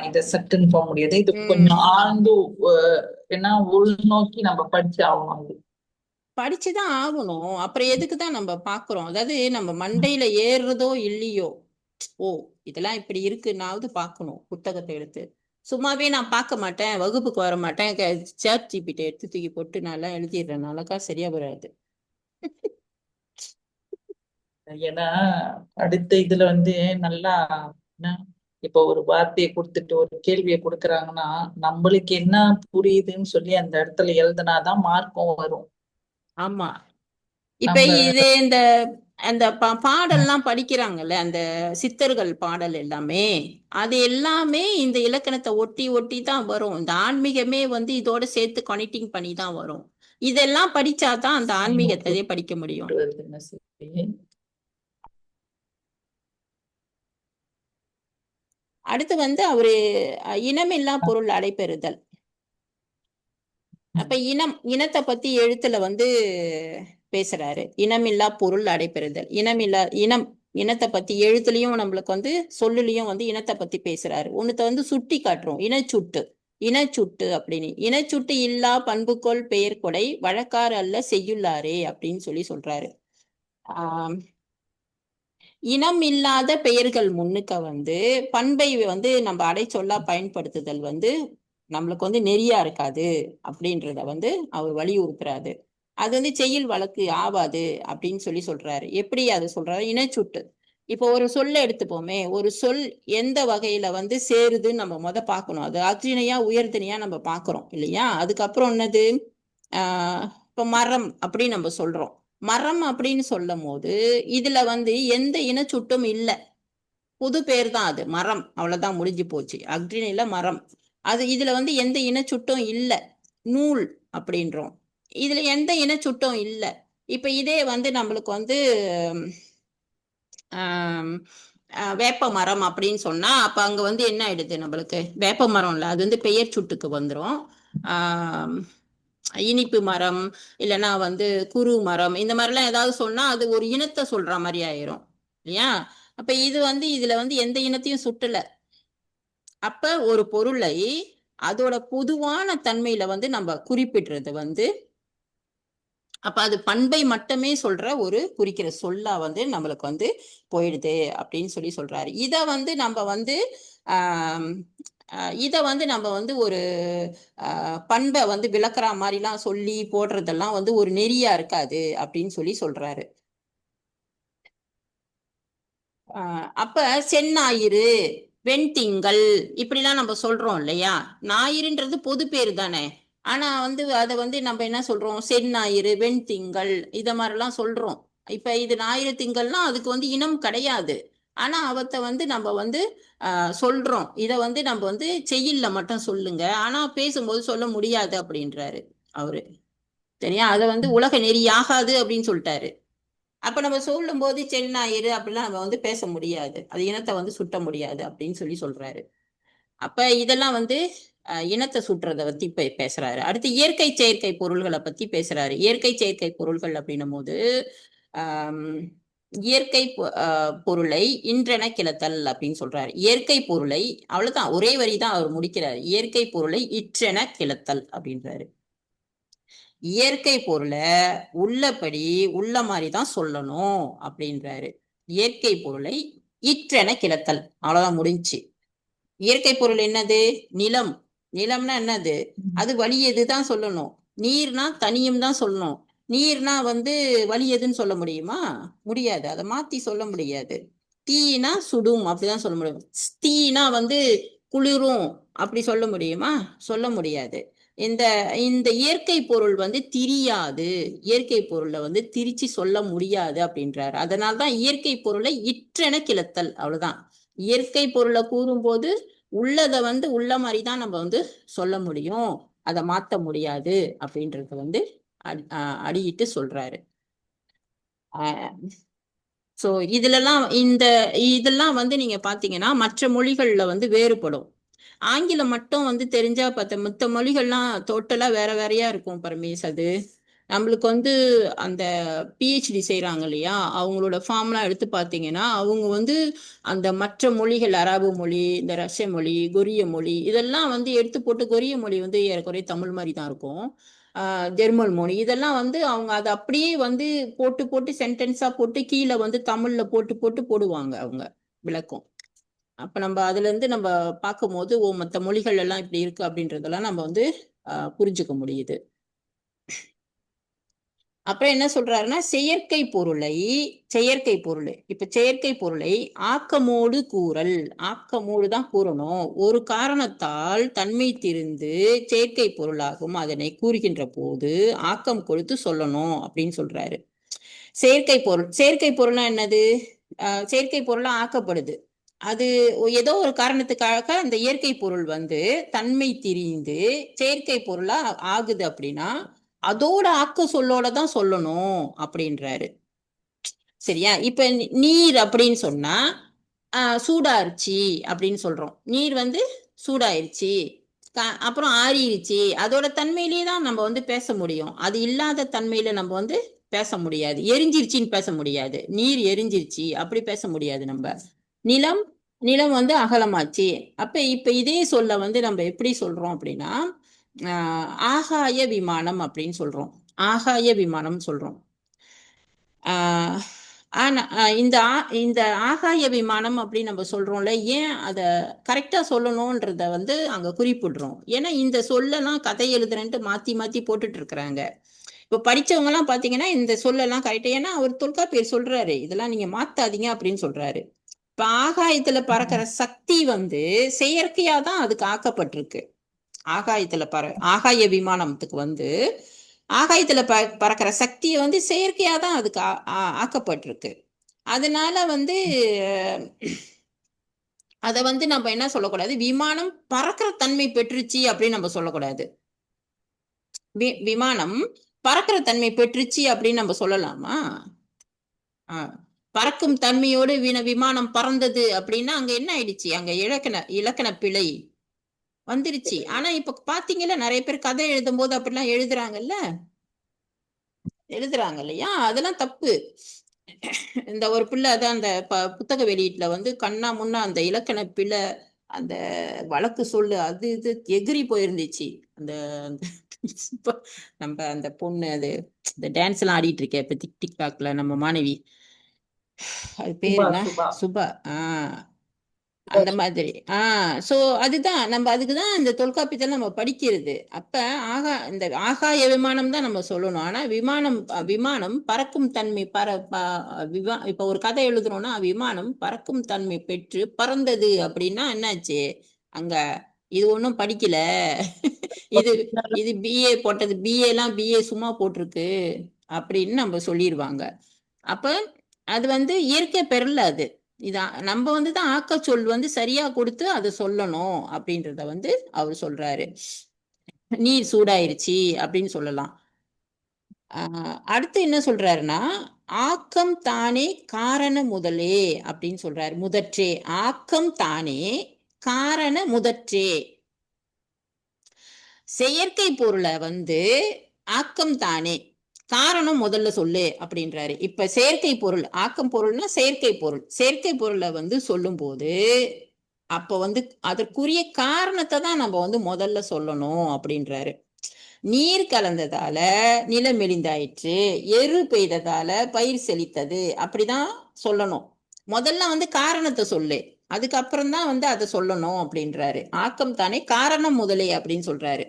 இத சட்டுன்னு போக முடியாது. இது ம் கொஞ்சம் ஆழ்ந்து ஏன்னா உள்நோக்கி நம்ம படிச்சு ஆகணும். இது படிச்சுதான் ஆகணும். அப்புறம் எதுக்குதான் நம்ம பாக்குறோம்? அதாவது நம்ம மண்டையில ஏறுறதோ இல்லையோ, ஓ இதெல்லாம் இப்படி இருக்குன்னாவது பார்க்கணும் புத்தகத்தை எடுத்து. சும்மாவே நான் பார்க்க மாட்டேன், வகுப்புக்கு வர மாட்டேன், சேட் ஜிபிடி எடுத்து தூக்கி போட்டு நல்லா எழுதிடுறேனாலக்கா சரியா வராது. ஏன்னா அடுத்த இதுல வந்து நல்லா என்ன, இப்போ ஒரு வார்த்தையை கொடுத்துட்டு ஒரு கேள்வியை கொடுக்குறாங்கன்னா நம்மளுக்கு என்ன புரியுதுன்னு சொல்லி அந்த இடத்துல எழுதுனாதான் மார்க்கும் வரும். ஆமா. இப்ப நம்ம இது இந்த அந்த பாடல்லாம் படிக்கிறாங்கல்ல, அந்த சித்தர்கள் பாடல் எல்லாமே, அது எல்லாமே இந்த இலக்கணத்தை ஒட்டி ஒட்டி தான் வரும். இந்த ஆன்மீகமே வந்து இதோட சேர்த்து கனெக்டிங் பண்ணி தான் வரும். இதெல்லாம் படிச்சாதான் அந்த ஆன்மீகத்தையே படிக்க முடியும். என்ன செய்ய அடுத்து வந்து அவரு இனமில்லா பொருள் அடைபெறுதல். அப்ப இனத்தை பத்தி எழுத்துல வந்து பேசுறாரு. இனமில்லா பொருள் அடைபெறுதல். இனத்தை பத்தி எழுத்துலயும் நம்மளுக்கு வந்து சொல்லுலயும் வந்து இனத்தை பத்தி பேசுறாரு. ஒண்ணுத்த வந்து சுட்டி காட்டுறோம், இனச்சுட்டு அப்படின்னு. இனச்சுட்டு இல்லா பண்புக்கோள் பெயர் கொடை வழக்காறு அல்ல செய்யுள்ளாரே அப்படின்னு சொல்றாரு. இனம் இல்லாத பெயர்கள் முன்னுக்க வந்து பண்பை வந்து நம்ம அடைச்சொல்லா பயன்படுத்துதல் வந்து நம்மளுக்கு வந்து நெறியா இருக்காது அப்படின்றத வந்து அவர் வலியுறுத்துறாரு. அது வந்து செய்யுள் வழக்கு ஆவாது அப்படின்னு சொல்றாரு. எப்படி அது சொல்றாரு? இனச்சுட்டு. இப்போ ஒரு சொல்ல எடுத்துப்போமே, ஒரு சொல் எந்த வகையில வந்து சேருதுன்னு நம்ம பார்க்கணும். அது அக்ரிணையா உயர்திணையா நம்ம பார்க்கிறோம் இல்லையா? அதுக்கப்புறம் என்னது, இப்ப மரம் அப்படின்னு நம்ம சொல்றோம். மரம் அப்படின்னு சொல்லும் போது இதுல வந்து எந்த இனச்சுட்டும் இல்லை, புது பேர் தான் அது, மரம், அவ்வளவுதான், முடிஞ்சு போச்சு. அக்ரிணையில மரம். அது இதுல வந்து எந்த இனச்சுட்டும் இல்லை. நூல் அப்படின்றோம், இதுல எந்த இனச்சுட்டும் இல்லை. இப்ப இதே வந்து நம்மளுக்கு வந்து வேப்ப மரம் அப்படின்னு சொன்னா அப்ப அங்க வந்து என்ன ஆயிடுது, நம்மளுக்கு வேப்ப மரம் இல்ல, அது வந்து பெயர் சுட்டுக்கு வந்துடும். இனிப்பு மரம் இல்லைன்னா வந்து குரு மரம் இந்த மாதிரிலாம் ஏதாவது சொன்னா அது ஒரு இனத்தை சொல்ற மாதிரி ஆயிரும் இல்லையா? அப்ப இது வந்து இதுல வந்து எந்த இனத்தையும் சுட்டல. அப்ப ஒரு பொருளை அதோட பொதுவான தன்மையில வந்து நம்ம குறிப்பிடுறது வந்து, அப்ப அது பண்பை மட்டுமே சொல்ற ஒரு குறிக்கிற சொல்லா வந்து நம்மளுக்கு வந்து போயிடுது அப்படின்னு சொல்றாரு. இத வந்து நம்ம வந்து இத வந்து நம்ம வந்து ஒரு பண்பை வந்து விளக்குற மாதிரிலாம் சொல்லி போடுறதெல்லாம் வந்து ஒரு நெறியா இருக்காது அப்படின்னு சொல்றாரு. அப்ப செந்நாயிறு, வெண்திங்கள் இப்படிலாம் நம்ம சொல்றோம் இல்லையா? ஞாயிறுன்றது பொது பேரு தானே. ஆனா வந்து அதை வந்து நம்ம என்ன சொல்றோம், செந்நாயிறு, வெண்திங்கள் இத மாதிரிலாம் சொல்றோம். இப்ப இது ஞாயிறு திங்கள்னா அதுக்கு வந்து இனம் கிடையாது. ஆனா அவத்த வந்து நம்ம வந்து சொல்றோம். இத வந்து நம்ம வந்து செய்யுள்ல மட்டும் சொல்லுங்க, ஆனா பேசும்போது சொல்ல முடியாது அப்படின்றாரு அவரு. சரியா? அதை வந்து உலக நெறியாகாது அப்படின்னு சொல்லிட்டாரு. அப்ப நம்ம சொல்லும் போது செந்நாயிறு அப்படிலாம் நம்ம வந்து பேச முடியாது, அது இனத்தை வந்து சுட்ட முடியாது அப்படின்னு சொல்றாரு. அப்ப இதெல்லாம் வந்து இனத்தை சுட்டுறதை பத்தி பேசுறாரு. அடுத்து இயற்கை செயற்கை பொருள்களை பத்தி பேசுறாரு. இயற்கை செயற்கை பொருள்கள் அப்படின்னும் போது ஆஹ் இயற்கை பொருளை இன்றென கிளத்தல் அப்படின்னு சொல்றாரு. இயற்கை பொருளை, அவ்வளவுதான், ஒரே வரிதான் அவர் முடிக்கிறார். இயற்கை பொருளை இற்றென கிளத்தல் அப்படின்றாரு. இயற்கை பொருளை உள்ளபடி உள்ள மாதிரி தான் சொல்லணும் அப்படின்றாரு. இயற்கை பொருளை இற்றென கிளத்தல், அவ்வளவுதான், முடிஞ்சு. இயற்கை பொருள் என்னது? நிலம். நிலம்னா என்னது? அது வலியது தான் சொல்லணும். நீர்னா தனியும் தான் சொல்லணும். நீர்னா வந்து வலியதுன்னு சொல்ல முடியுமா? முடியாது, அதை மாத்தி சொல்ல முடியாது. தீனா சுடும் அப்படிதான் சொல்ல முடியும். தீனா வந்து குளிரும் அப்படி சொல்ல முடியுமா? சொல்ல முடியாது. இந்த இந்த இயற்கை பொருள் வந்து திரியாது, இயற்கை பொருளை வந்து திரிச்சு சொல்ல முடியாது அப்படின்றாரு. அதனால்தான் இயற்கை பொருளை இற்றென கிளத்தல், அவ்வளவுதான். இயற்கை பொருளை கூறும்போது உள்ளதை வந்து உள்ள மாதிரி தான் நம்ம வந்து சொல்ல முடியும், அதை மாத்த முடியாது அப்படின்றத வந்து அடியிட்டு சொல்றாரு. ஸோ இதுலலாம் இதெல்லாம் வந்து நீங்க பாத்தீங்கன்னா மற்ற மொழிகள்ல வந்து வேறுபடும். ஆங்கிலம் மட்டும் வந்து தெரிஞ்சா பார்த்த மத்த மொழிகள்லாம் டோட்டலா வேற வேறையா இருக்கும் பரமேஷ். அது நம்மளுக்கு வந்து அந்த பிஹெச்டி செய்றாங்க இல்லையா, அவங்களோட ஃபார்ம்லாம் எடுத்து பார்த்தீங்கன்னா அவங்க வந்து அந்த மற்ற மொழிகள், அரபு மொழி, இந்த ரஷ்ய மொழி, கொரிய மொழி இதெல்லாம் வந்து எடுத்து போட்டு, கொரிய மொழி வந்து ஏறக்குறைய தமிழ் மாதிரி தான் இருக்கும். ஜெர்மன் மொழி இதெல்லாம் வந்து அவங்க அதை அப்படியே வந்து போட்டு போட்டு சென்டென்ஸா போட்டு கீழே வந்து தமிழ்ல போட்டு போட்டு போடுவாங்க அவங்க விளக்கம். அப்ப நம்ம அதுல இருந்து நம்ம பார்க்கும்போது ஓ மற்ற மொழிகள் எல்லாம் இப்படி இருக்கு அப்படின்றதெல்லாம் நம்ம வந்து புரிஞ்சுக்க முடியுது. அப்புறம் என்ன சொல்றாருன்னா, செயற்கை பொருள் இப்ப செயற்கை பொருளை ஆக்கமோடு கூறல். ஆக்கமோடு தான் கூறணும். ஒரு காரணத்தால் தன்மை திரிந்து செயற்கை பொருளாகும் அதனை கூறுகின்ற போது ஆக்கம் கொடுத்து சொல்லணும் அப்படின்னு சொல்றாரு. செயற்கை பொருள்னா என்னது? செயற்கை பொருளா ஆக்கப்படுது. அது ஏதோ ஒரு காரணத்துக்காக அந்த இயற்கை பொருள் வந்து தன்மை திரிந்து செயற்கை பொருளா ஆகுது அப்படின்னா அதோட ஆக்க சொல்லோட தான் சொல்லணும் அப்படின்றாரு. சரியா? இப்ப நீர் அப்படின்னு சொன்னா சூடாயிருச்சு அப்படின்னு சொல்றோம். நீர் வந்து சூடாயிருச்சு, அப்புறம் ஆறிடுச்சு. அதோட தன்மையிலேயே தான் நம்ம வந்து பேச முடியும். அது இல்லாத தன்மையில நம்ம வந்து பேச முடியாது. எரிஞ்சிருச்சின்னு பேச முடியாது. நீர் எரிஞ்சிருச்சு அப்படி பேச முடியாது நம்ம. நிலம் நிலம் வந்து அகலமாச்சு. அப்ப இப்ப இதே சொல்ல வந்து நம்ம எப்படி சொல்றோம் அப்படின்னா, ஆகாய விமானம் அப்படின்னு சொல்றோம். ஆகாய விமானம் சொல்றோம். ஆஹ் ஆனா இந்த ஆகாய விமானம் அப்படின்னு நம்ம சொல்றோம்ல, ஏன் அதை கரெக்டா சொல்லணும்ன்றத வந்து அங்க குறிப்பிடுறோம். ஏன்னா இந்த சொல்லலாம் கதை எழுதுறேன்ட்டு மாத்தி மாத்தி போட்டுட்டு இருக்கிறாங்க. இப்ப படிச்சவங்க எல்லாம் பாத்தீங்கன்னா இந்த சொல்லலாம் கரெக்டா, ஏன்னா அவர் தொல்காப்பியர் சொல்றாரு இதெல்லாம் நீங்க மாத்தாதீங்க அப்படின்னு சொல்றாரு. இப்ப ஆகாயத்துல பறக்கிற சக்தி வந்து செயற்கையா தான் அதுக்கு ஆக்கப்பட்டிருக்கு. ஆகாயத்துல ஆகாய விமானத்துக்கு வந்து ஆகாயத்துல பறக்கிற சக்தியை வந்து செயற்கையா தான் அதுக்கு ஆக்கப்பட்டிருக்கு. அதனால வந்து அதை வந்து நம்ம என்ன சொல்லக்கூடாது, விமானம் பறக்கிற தன்மை பெற்றுச்சு அப்படின்னு நம்ம சொல்லக்கூடாது. விமானம் பறக்கிற தன்மை பெற்றுச்சு அப்படின்னு நம்ம சொல்லலாமா? பறக்கும் தன்மையோடு விமானம் பறந்தது அப்படின்னா அங்க என்ன ஆயிடுச்சு? அங்க இலக்கண பிழை வந்துருச்சு. ஆனா இப்ப பாத்தீங்கல்ல, நிறைய பேர் கதை எழுதும் போது அப்படிலாம் எழுதுறாங்க இல்லையா, அதெல்லாம் தப்பு. இந்த ஒரு பிள்ளை அதான் அந்த புத்தக வெளியீட்டுல வந்து கண்ணா முன்னா அந்த இலக்கண பிழை, அந்த வழக்கு சொல்லு அது இது எகிரி போயிருந்துச்சு. அந்த நம்ம அந்த பொண்ணு அது இந்த டான்ஸ் எல்லாம் ஆடிட்டு இருக்கேன் இப்ப டிக்டாக்ல நம்ம மாணவி, அது பேரு சுபா என்ன? சுபா சுபா. அந்த மாதிரி. சோ அதுதான் நம்ம அதுக்குதான் இந்த தொல்காப்பியத்தை நம்ம படிக்கிறது. அப்ப இந்த ஆகாய விமானம் தான் நம்ம சொல்லணும். ஆனா விமானம் பறக்கும் தன்மை இப்ப ஒரு கதை எழுதுறோம்னா விமானம் பறக்கும் தன்மை பெற்று பறந்தது அப்படின்னா என்னாச்சு அங்க? இது ஒண்ணும் படிக்கல. இது இது பிஏ போட்டது, பிஏ சும்மா போட்டிருக்கு அப்படின்னு நம்ம சொல்லிடுவாங்க. அப்ப அது வந்து இயற்கை பெறல. அது இதான் நம்ம வந்து தான் ஆக்கச்சொல் வந்து சரியா கொடுத்து அதை சொல்லணும் அப்படின்றத வந்து அவர் சொல்றாரு. நீர் சூடாயிருச்சு அப்படின்னு சொல்லலாம். அடுத்து என்ன சொல்றாருன்னா, ஆக்கம் தானே காரண முதலே அப்படின்னு சொல்றாரு. முதற்றே. ஆக்கம் தானே காரண முதற்றே. செயற்கை பொருளை வந்து ஆக்கம் தானே காரணம் முதல்ல சொல்லு அப்படின்றாரு. இப்ப செயற்கை பொருள், ஆக்கம் பொருள்னா செயற்கை பொருளை வந்து சொல்லும் போது அப்ப வந்து அதற்குரிய காரணத்தை தான் நம்ம வந்து முதல்ல சொல்லணும் அப்படின்றாரு. நீர் கலந்ததால நிலம் மெலிந்தாயிற்று, எரு பெய்ததால பயிர் செழித்தது அப்படிதான் சொல்லணும். முதல்ல வந்து காரணத்தை சொல்லு, அதுக்கப்புறம் தான் வந்து அதை சொல்லணும் அப்படின்றாரு. ஆக்கம் தானே காரணம் முதலே அப்படின்னு சொல்றாரு.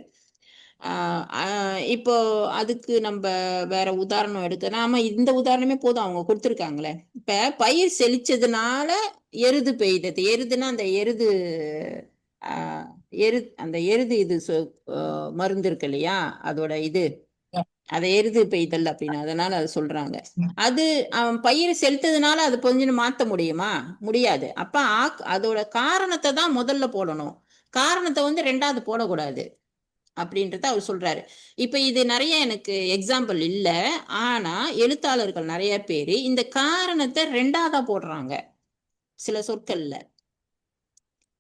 இப்போ அதுக்கு நம்ம வேற உதாரணம் எடுக்க, நாம இந்த உதாரணமே போதும், அவங்க கொடுத்துருக்காங்களே. இப்ப பயிர் செழிச்சதுனால எருது பெய்தது. எருதுன்னா அந்த எருது அந்த எருது இது மருந்து இருக்கு இல்லையா, அதோட இது அதை எருது பெய்தல் அப்படின்னு அதனால அது சொல்றாங்க. அது அவன் பயிர் செலுத்ததுனால அது கொஞ்சம் மாத்த முடியுமா? முடியாது. அப்ப அதோட காரணத்தை தான் முதல்ல போடணும், காரணத்தை வந்து ரெண்டாவது போடக்கூடாது அப்படின்றத அவர் சொல்றாரு. இப்ப இது நிறைய எனக்கு எக்ஸாம்பிள் இல்ல, ஆனா எழுத்தாளர்கள் நிறைய பேரு இந்த காரணத்தை ரெண்டாவதா போடுறாங்க சில சொற்கள்ல.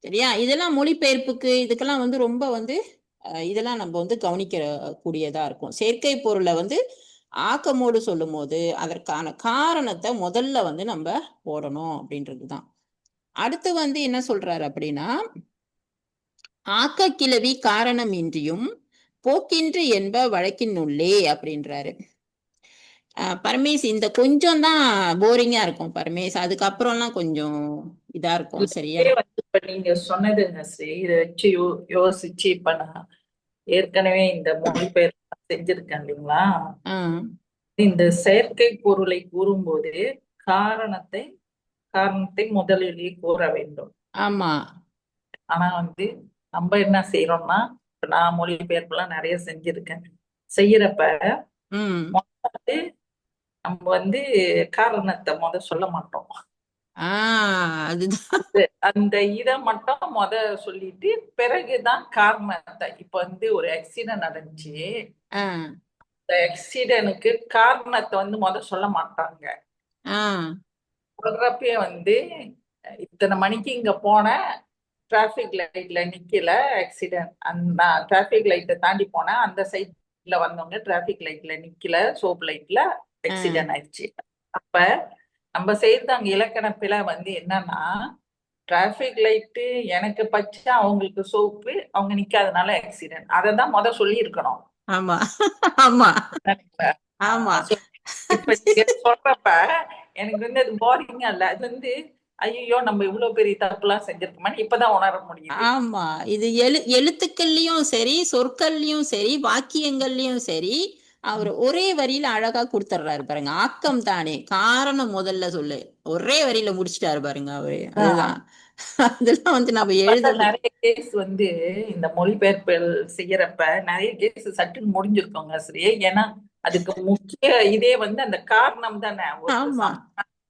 சரியா? இதெல்லாம் மொழிபெயர்ப்புக்கு இதுக்கெல்லாம் வந்து ரொம்ப வந்து இதெல்லாம் நம்ம வந்து கவனிக்க கூடியதா இருக்கும். செயற்கை பொருளை வந்து ஆக்கமோடு சொல்லும் போது அதற்கான காரணத்தை முதல்ல வந்து நம்ம போடணும் அப்படின்றதுதான். அடுத்து வந்து என்ன சொல்றாரு அப்படின்னா, ஆக்க கிளவி காரணம் இன்றியும் போக்கின்றி என்ப வழக்கினுள்ளே அப்படின்றாரு. பரமேஷ், இந்த கொஞ்சம் தான் போரிங்கா இருக்கும் பரமேஷ், அதுக்கப்புறம்லாம் கொஞ்சம் இதா இருக்கும். சரியா? இதே வந்து இப்ப நீங்க சொன்னதுங்க ஸ்ரீ, இதை வச்சு யோசிச்சு இப்ப நான் ஏற்கனவே இந்த மொழிபெயர்ப்பு செஞ்சிருக்கேன் இல்லைங்களா? ஆஹ் இந்த செயற்கை பொருளை கூறும்போது காரணத்தை காரணத்தை முதலிலேயே கூற வேண்டும். ஆமா. ஆனா வந்து நம்ம என்ன செய்யறோம்னா, இப்ப நான் மொழிபெயர்ப்பு எல்லாம் நிறைய செஞ்சிருக்கேன். செய்யறப்ப ம். வந்து நம்ம வந்து காரணத்தை சொல்ல மாட்டோம். அதுதான். அந்த இதை மட்டும் சொல்லிட்டு பிறகுதான் காரணத்தை, இப்ப வந்து ஒரு ஆக்சிடென்ட் நடந்துச்சு, ஆஹ் இந்த ஆக்சிடென்ட்க்கு காரணத்தை வந்து சொல்ல மாட்டாங்க. ஆஹ் சொல்றப்பயே வந்து இத்தனை மணிக்கு இங்க போன, டிராபிக் லைட்ல நிக்கல, ஆக்சிடென்ட். அந்த டிராபிக் லைட்டை தாண்டி போன, அந்த சைட்ல வந்தவங்க டிராபிக் லைட்ல நிக்கல, சோப் லைட்ல ஆஹ் ஆக்சிடென்ட் ஆயிடுச்சு. அப்ப நம்ம செய்யறது அங்க இலக்கண பிழை வந்து என்னன்னா, டிராபிக் லைட்டு எனக்கு பச்சை, அவங்களுக்கு சோப்பு, அவங்க நிக்காதனால ஆக்சிடென்ட். அதை தான் சொல்லி இருக்கணும். ஆமா. ஆமா. ஆமா. இப்ப நீங்க சொல்றப்ப எனக்கு வந்து அது போரிங்கா இல்ல, அது வந்து ஐயோ நம்ம இவ்வளவு பெரிய தப்புலாம் செஞ்சிருக்கோமே இப்பதான் உணர முடியுது. ஆமா. இது எழுத்துக்கள்லயும் சரி, சொற்கள்லயும் சரி, வாக்கியங்கள்லயும் சரி, அவர் ஒரே வரியில அழகா கொடுத்துட்றாரு பாருங்க. ஆக்கம் தானே காரணம் முதல்ல சொல்லு, ஒரே வரியில முடிச்சிட்டாரு பாருங்க அவரு. அதுதான். அதெல்லாம் வந்து நம்ம எழுதுறது. நிறைய கேஸ் வந்து இந்த மொழிபெயர்ப்புகள் செய்யறப்ப நிறைய கேஸ் சட்டுன்னு முடிஞ்சிருக்கோங்க சரி. ஏன்னா அதுக்கு முக்கிய இதே வந்து அந்த காரணம் தானே, ஒரு ஆமா.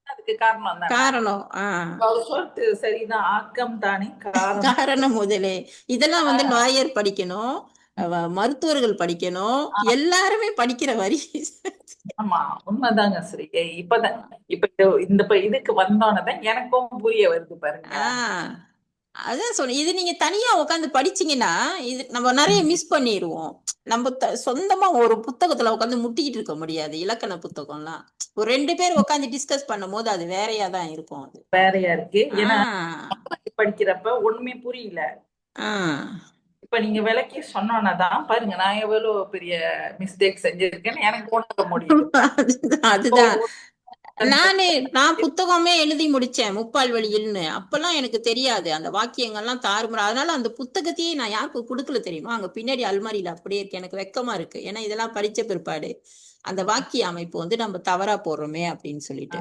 அதுக்கு காரணம் தானே. காரணம். அவர் சொல்றது சரிதான், ஆக்கம் தானே காரணம். காரணம் முதலே. இதெல்லாம் வந்து லாயர் படிக்கணும், மருத்துவர்கள் படிக்கணும், எல்லாருமே படிக்கிற வரி. ஆமா, உண்மைதாங்க சரி. இப்பதான் இப்ப இந்த இதுக்கு வந்தோன்னதான் எனக்கும் புரிய வருது பாருங்க. ஆஹ் அதான் சொன்னேன். இது நீங்க தனியா உட்காந்து படிச்சீங்கன்னா இது நம்ம நிறைய மிஸ் பண்ணிடுவோம். நம்ம சொந்தமா ஒரு புத்தகத்துல உட்காந்து முட்டிக்கிட்டு இருக்க முடியாது. இலக்கண புத்தகம்லாம் ஒரு 2 பேர் உட்காந்து டிஸ்கஸ் பண்ணும் போது அது வேறையா தான் இருக்கும் அது. வேறையா இருக்கு. ஏன்னா ஆஹ் படிக்கிறப்ப ஒண்ணுமே புரியல. ஆஹ் இப்ப நீங்க விளக்கி சொன்னோன்னதான் பாருங்க நான் எவ்வளவு பெரிய மிஸ்டேக் செஞ்சிருக்கேன்னு எனக்கு உணர முடியுது. அதுதான். நான் புத்தகமே எழுதி முடிச்சேன், முப்பால் வழியில்னு. அப்பெல்லாம் எனக்கு தெரியாது, அந்த வாக்கியங்கள்லாம் தாறுமுறை. அதனால அந்த புத்தகத்தையே நான் யாருக்கும் கொடுக்கல தெரியுமா, அங்க பின்னாடி அல்மாரியில அப்படியே இருக்கு. எனக்கு வெக்கமா இருக்கு, ஏன்னா இதெல்லாம் படிச்ச பிற்பாடு அந்த வாக்கிய அமைப்பு வந்து நம்ம தவறா போடுறோமே அப்படின்னு சொல்லிட்டு.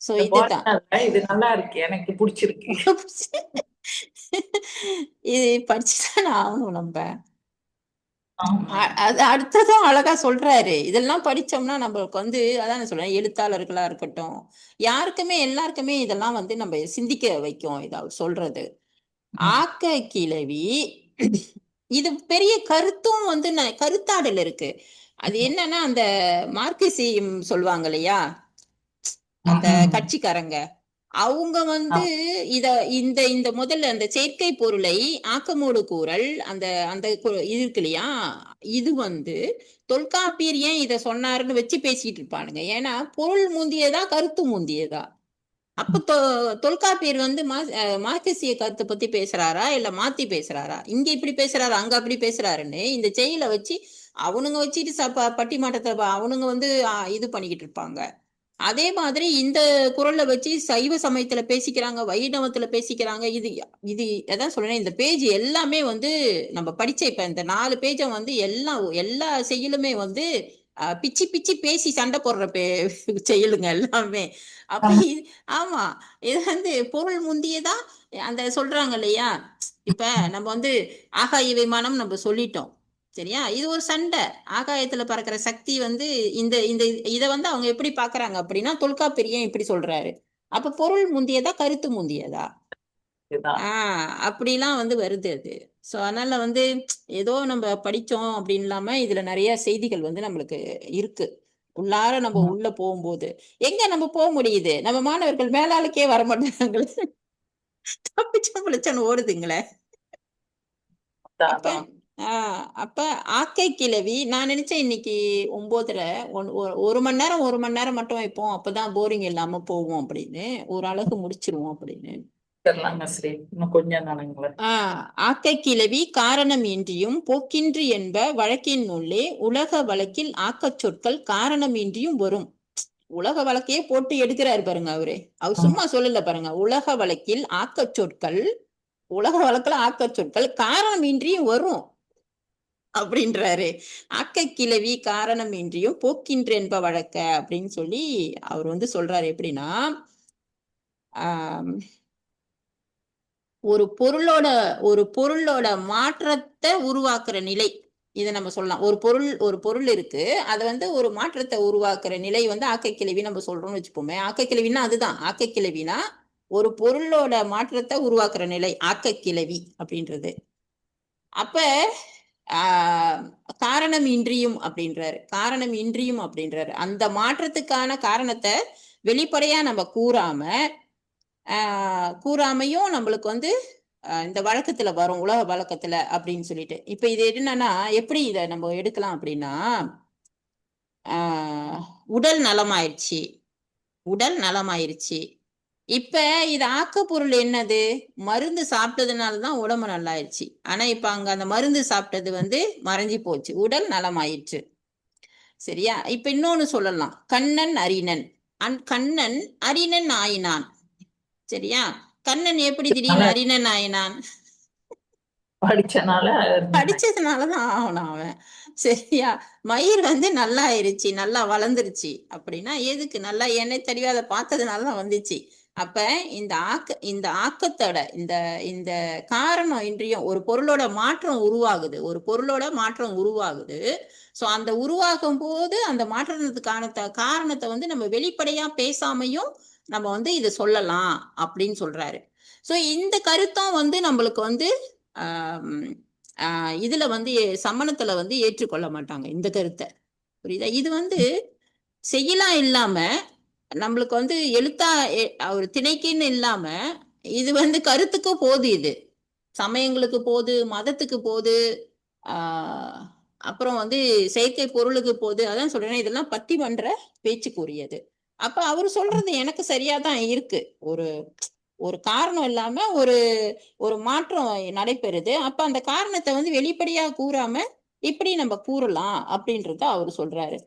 சோ இதுதான். இது நல்லா இருக்கு, எனக்கு பிடிச்சிருக்கு. இது படிச்சுதான் ஆகணும் நம்ம. ஆமா. அது அடுத்ததும் அழகா சொல்றாரு. இதெல்லாம் படிச்சோம்னா நம்மளுக்கு வந்து அதான் சொல்றேன், எழுத்தாளர்களா இருக்கட்டும், யாருக்குமே எல்லாருக்குமே இதெல்லாம் வந்து நம்ம சிந்திக்க வைக்கும் இத அவர் சொல்றது. ஆக்க கிளவி இது பெரிய கருத்தும் வந்து கருத்தாடல் இருக்கு. அது என்னன்னா அந்த மார்க்சியம் சொல்லுவாங்க இல்லையா, அந்த கட்சிக்காரங்க, அவங்க வந்து இத இந்த இந்த முதல்ல அந்த செயற்கை பொருளை ஆக்கமோடு கூறல் அந்த அந்த இது இருக்கு இல்லையா, இது வந்து தொல்காப்பியர் ஏன் இத சொன்னாருன்னு வச்சு பேசிட்டு இருப்பானுங்க. ஏன்னா பொருள் முந்தியதா கருத்து முந்தியதா. அப்ப தொல்காப்பியர் வந்து மார்க்சிய கருத்தை பத்தி பேசுறாரா இல்ல மாத்தி பேசுறாரா, இங்க இப்படி பேசுறாரு அங்க அப்படி பேசுறாருன்னு இந்த செயலை வச்சு அவனுங்க வச்சுட்டு பட்டிமன்றத்தை அவனுங்க வந்து இது பண்ணிக்கிட்டு இருப்பாங்க. அதே மாதிரி இந்த குரல்ல வச்சு சைவ சமயத்துல பேசிக்கிறாங்க, வைணவத்துல பேசிக்கிறாங்க. இது இது அதான் சொல்றேன், இந்த பேஜ் எல்லாமே வந்து நம்ம படிச்ச இப்ப இந்த 4 பேஜை வந்து எல்லா செயலுமே வந்து பிச்சு பிச்சு பேசி சண்டை போடுற செயலுங்க எல்லாமே. அப்ப ஆமா, இது வந்து பொருள் முந்தியதா அந்த சொல்றாங்க இல்லையா. இப்ப நம்ம வந்து ஆகாய விமானம் நம்ம சொல்லிட்டோம், சரியா, இது ஒரு சண்டை. ஆகாயத்துல பறக்கிற சக்தி வந்து இந்த இந்த இத வந்து அவங்க எப்படி பாக்குறாங்க அப்படின்னா, தொல்காப்பியர் இப்படி சொல்றாரு. அப்ப பொருள் முந்தியதா கருத்து முந்தியதா. அப்படிலாம் வந்து வருது அது. சோ அதனால வந்து ஏதோ நம்ம படிச்சோம் அப்படின்னு இல்லாம இதுல நிறைய செய்திகள் வந்து நம்மளுக்கு இருக்கு. உள்ளார நம்ம உள்ள போகும்போது எங்க நம்ம போக முடியுது, நம்ம மாணவர்கள் மேலாளுக்கே வர மாட்டாங்க. தப்பிச்சா பிழைச்சான்னு ஓடுதுங்களே. அதான் அப்ப அதான். அப்ப ஆக்கை கிழவி நான் நினைச்சேன் இன்னைக்கு 9:30 ஒரு மணி நேரம் 1 மணி நேரம் மட்டும் வைப்போம், அப்பதான் போரிங் இல்லாம போவோம் அப்படின்னு, ஒரு அழகு முடிச்சிருவோம் அப்படின்னு. சரிலாங்க ஸ்ரீ, இன்னும் கொஞ்சம் நாளுங்களேன். ஆக்கை கிளவி காரணம் இன்றியும் போக்கின்றி என்ப வழக்கின் உள்ளே உலக வழக்கில் ஆக்கச் சொற்கள் காரணம் இன்றியும் வரும். உலக வழக்கையே போட்டு எடுக்கிறாரு பாருங்க அவரு. அவர் சும்மா சொல்லல பாருங்க. உலக வழக்கில் ஆக்கச் சொற்கள், உலக வழக்குல ஆக்கச் சொற்கள் காரணம் இன்றியும் வரும் அப்படின்றாரு. ஆக்கை கிளவி காரணம் இன்றியும் போக்கின்று என்ப வழக்க அப்படின்னு சொல்லி அவர் வந்து சொல்றாரு. எப்படின்னா ஆஹ் ஒரு பொருளோட மாற்றத்தை உருவாக்குற நிலை, இதை நம்ம சொல்லலாம். ஒரு பொருள் இருக்கு, அது வந்து ஒரு மாற்றத்தை உருவாக்குற நிலை வந்து ஆக்கைக்கிழவி நம்ம சொல்றோம்னு வச்சுப்போமே. ஆக்கைக்கிழவின்னா அதுதான். ஆக்கைக்கிழவினா ஒரு பொருளோட மாற்றத்தை உருவாக்குற நிலை ஆக்கைக்கிழவி அப்படின்றது. அப்ப காரணம் இன்றியும் அப்படின்றாரு. காரணம் இன்றியும் அப்படின்றாரு. அந்த மாற்றத்துக்கான காரணத்தை வெளிப்படையா நம்ம கூறாமையும் நம்மளுக்கு வந்து இந்த வழக்கத்துல வரும், உலக வழக்கத்துல அப்படின்னு சொல்லிட்டு. இப்ப இது என்னன்னா எப்படி இதை நம்ம எடுக்கலாம் அப்படின்னா, உடல் நலமாயிருச்சு, உடல் நலமாயிருச்சு. இப்ப இது ஆக்கப்பொருள் என்னது? மருந்து சாப்பிட்டதுனாலதான் உடம்பு நல்லாயிருச்சு. ஆனா இப்ப அங்க அந்த மருந்து சாப்பிட்டது வந்து மறைஞ்சு போச்சு, உடல் நலமாயிருச்சு. சரியா? இப்ப இன்னொன்னு சொல்லலாம். கண்ணன் அரிணன், கண்ணன் அரிணன் ஆயினான். சரியா? கண்ணன் எப்படி திடீர்னு அரிணன் ஆயினான்? படிச்சதுனாலதான் ஆகணும் அவன். சரியா? மயிர் வந்து நல்லா ஆயிருச்சு, நல்லா வளர்ந்துருச்சு அப்படின்னா எதுக்கு? நல்லா எண்ணெய் தெளிவா அதை பார்த்ததுனாலதான் வந்துச்சு. அப்ப இந்த ஆக்கத்தோட இந்த இந்த காரணம் இன்றியும் ஒரு பொருளோட மாற்றம் உருவாகுது, ஒரு பொருளோட மாற்றம் உருவாகுது. சோ அந்த உருவாகும் போது அந்த மாற்றத்துக்கான காரணத்தை வந்து நம்ம வெளிப்படையா பேசாமையும் நம்ம வந்து இதை சொல்லலாம் அப்படின்னு சொல்றாரு. சோ இந்த கருத்தம் வந்து நம்மளுக்கு வந்து இதுல வந்து சம்மணத்துல வந்து ஏற்றுக்கொள்ள மாட்டாங்க இந்த கருத்தை. புரியுதா? இது வந்து செய்யலாம் இல்லாம நம்மளுக்கு வந்து எழுத்தா ஒரு திணைக்குன்னு இல்லாம இது வந்து கருத்துக்கு போகுது, இது சமயங்களுக்கு போகுது, மதத்துக்கு போகுது, அப்புறம் வந்து செயற்கை பொருளுக்கு போகுது. அதான் சொல்றேன், இதெல்லாம் பட்டிமன்ற பேச்சுக்குரியது. அப்ப அவரு சொல்றது எனக்கு சரியாதான் இருக்கு. ஒரு ஒரு காரணம் இல்லாம ஒரு மாற்றம் நடைபெறுது. அப்ப அந்த காரணத்தை வந்து வெளிப்படையா கூறாம இப்படி நம்ம கூறலாம் அப்படின்றத அவரு சொல்றாரு.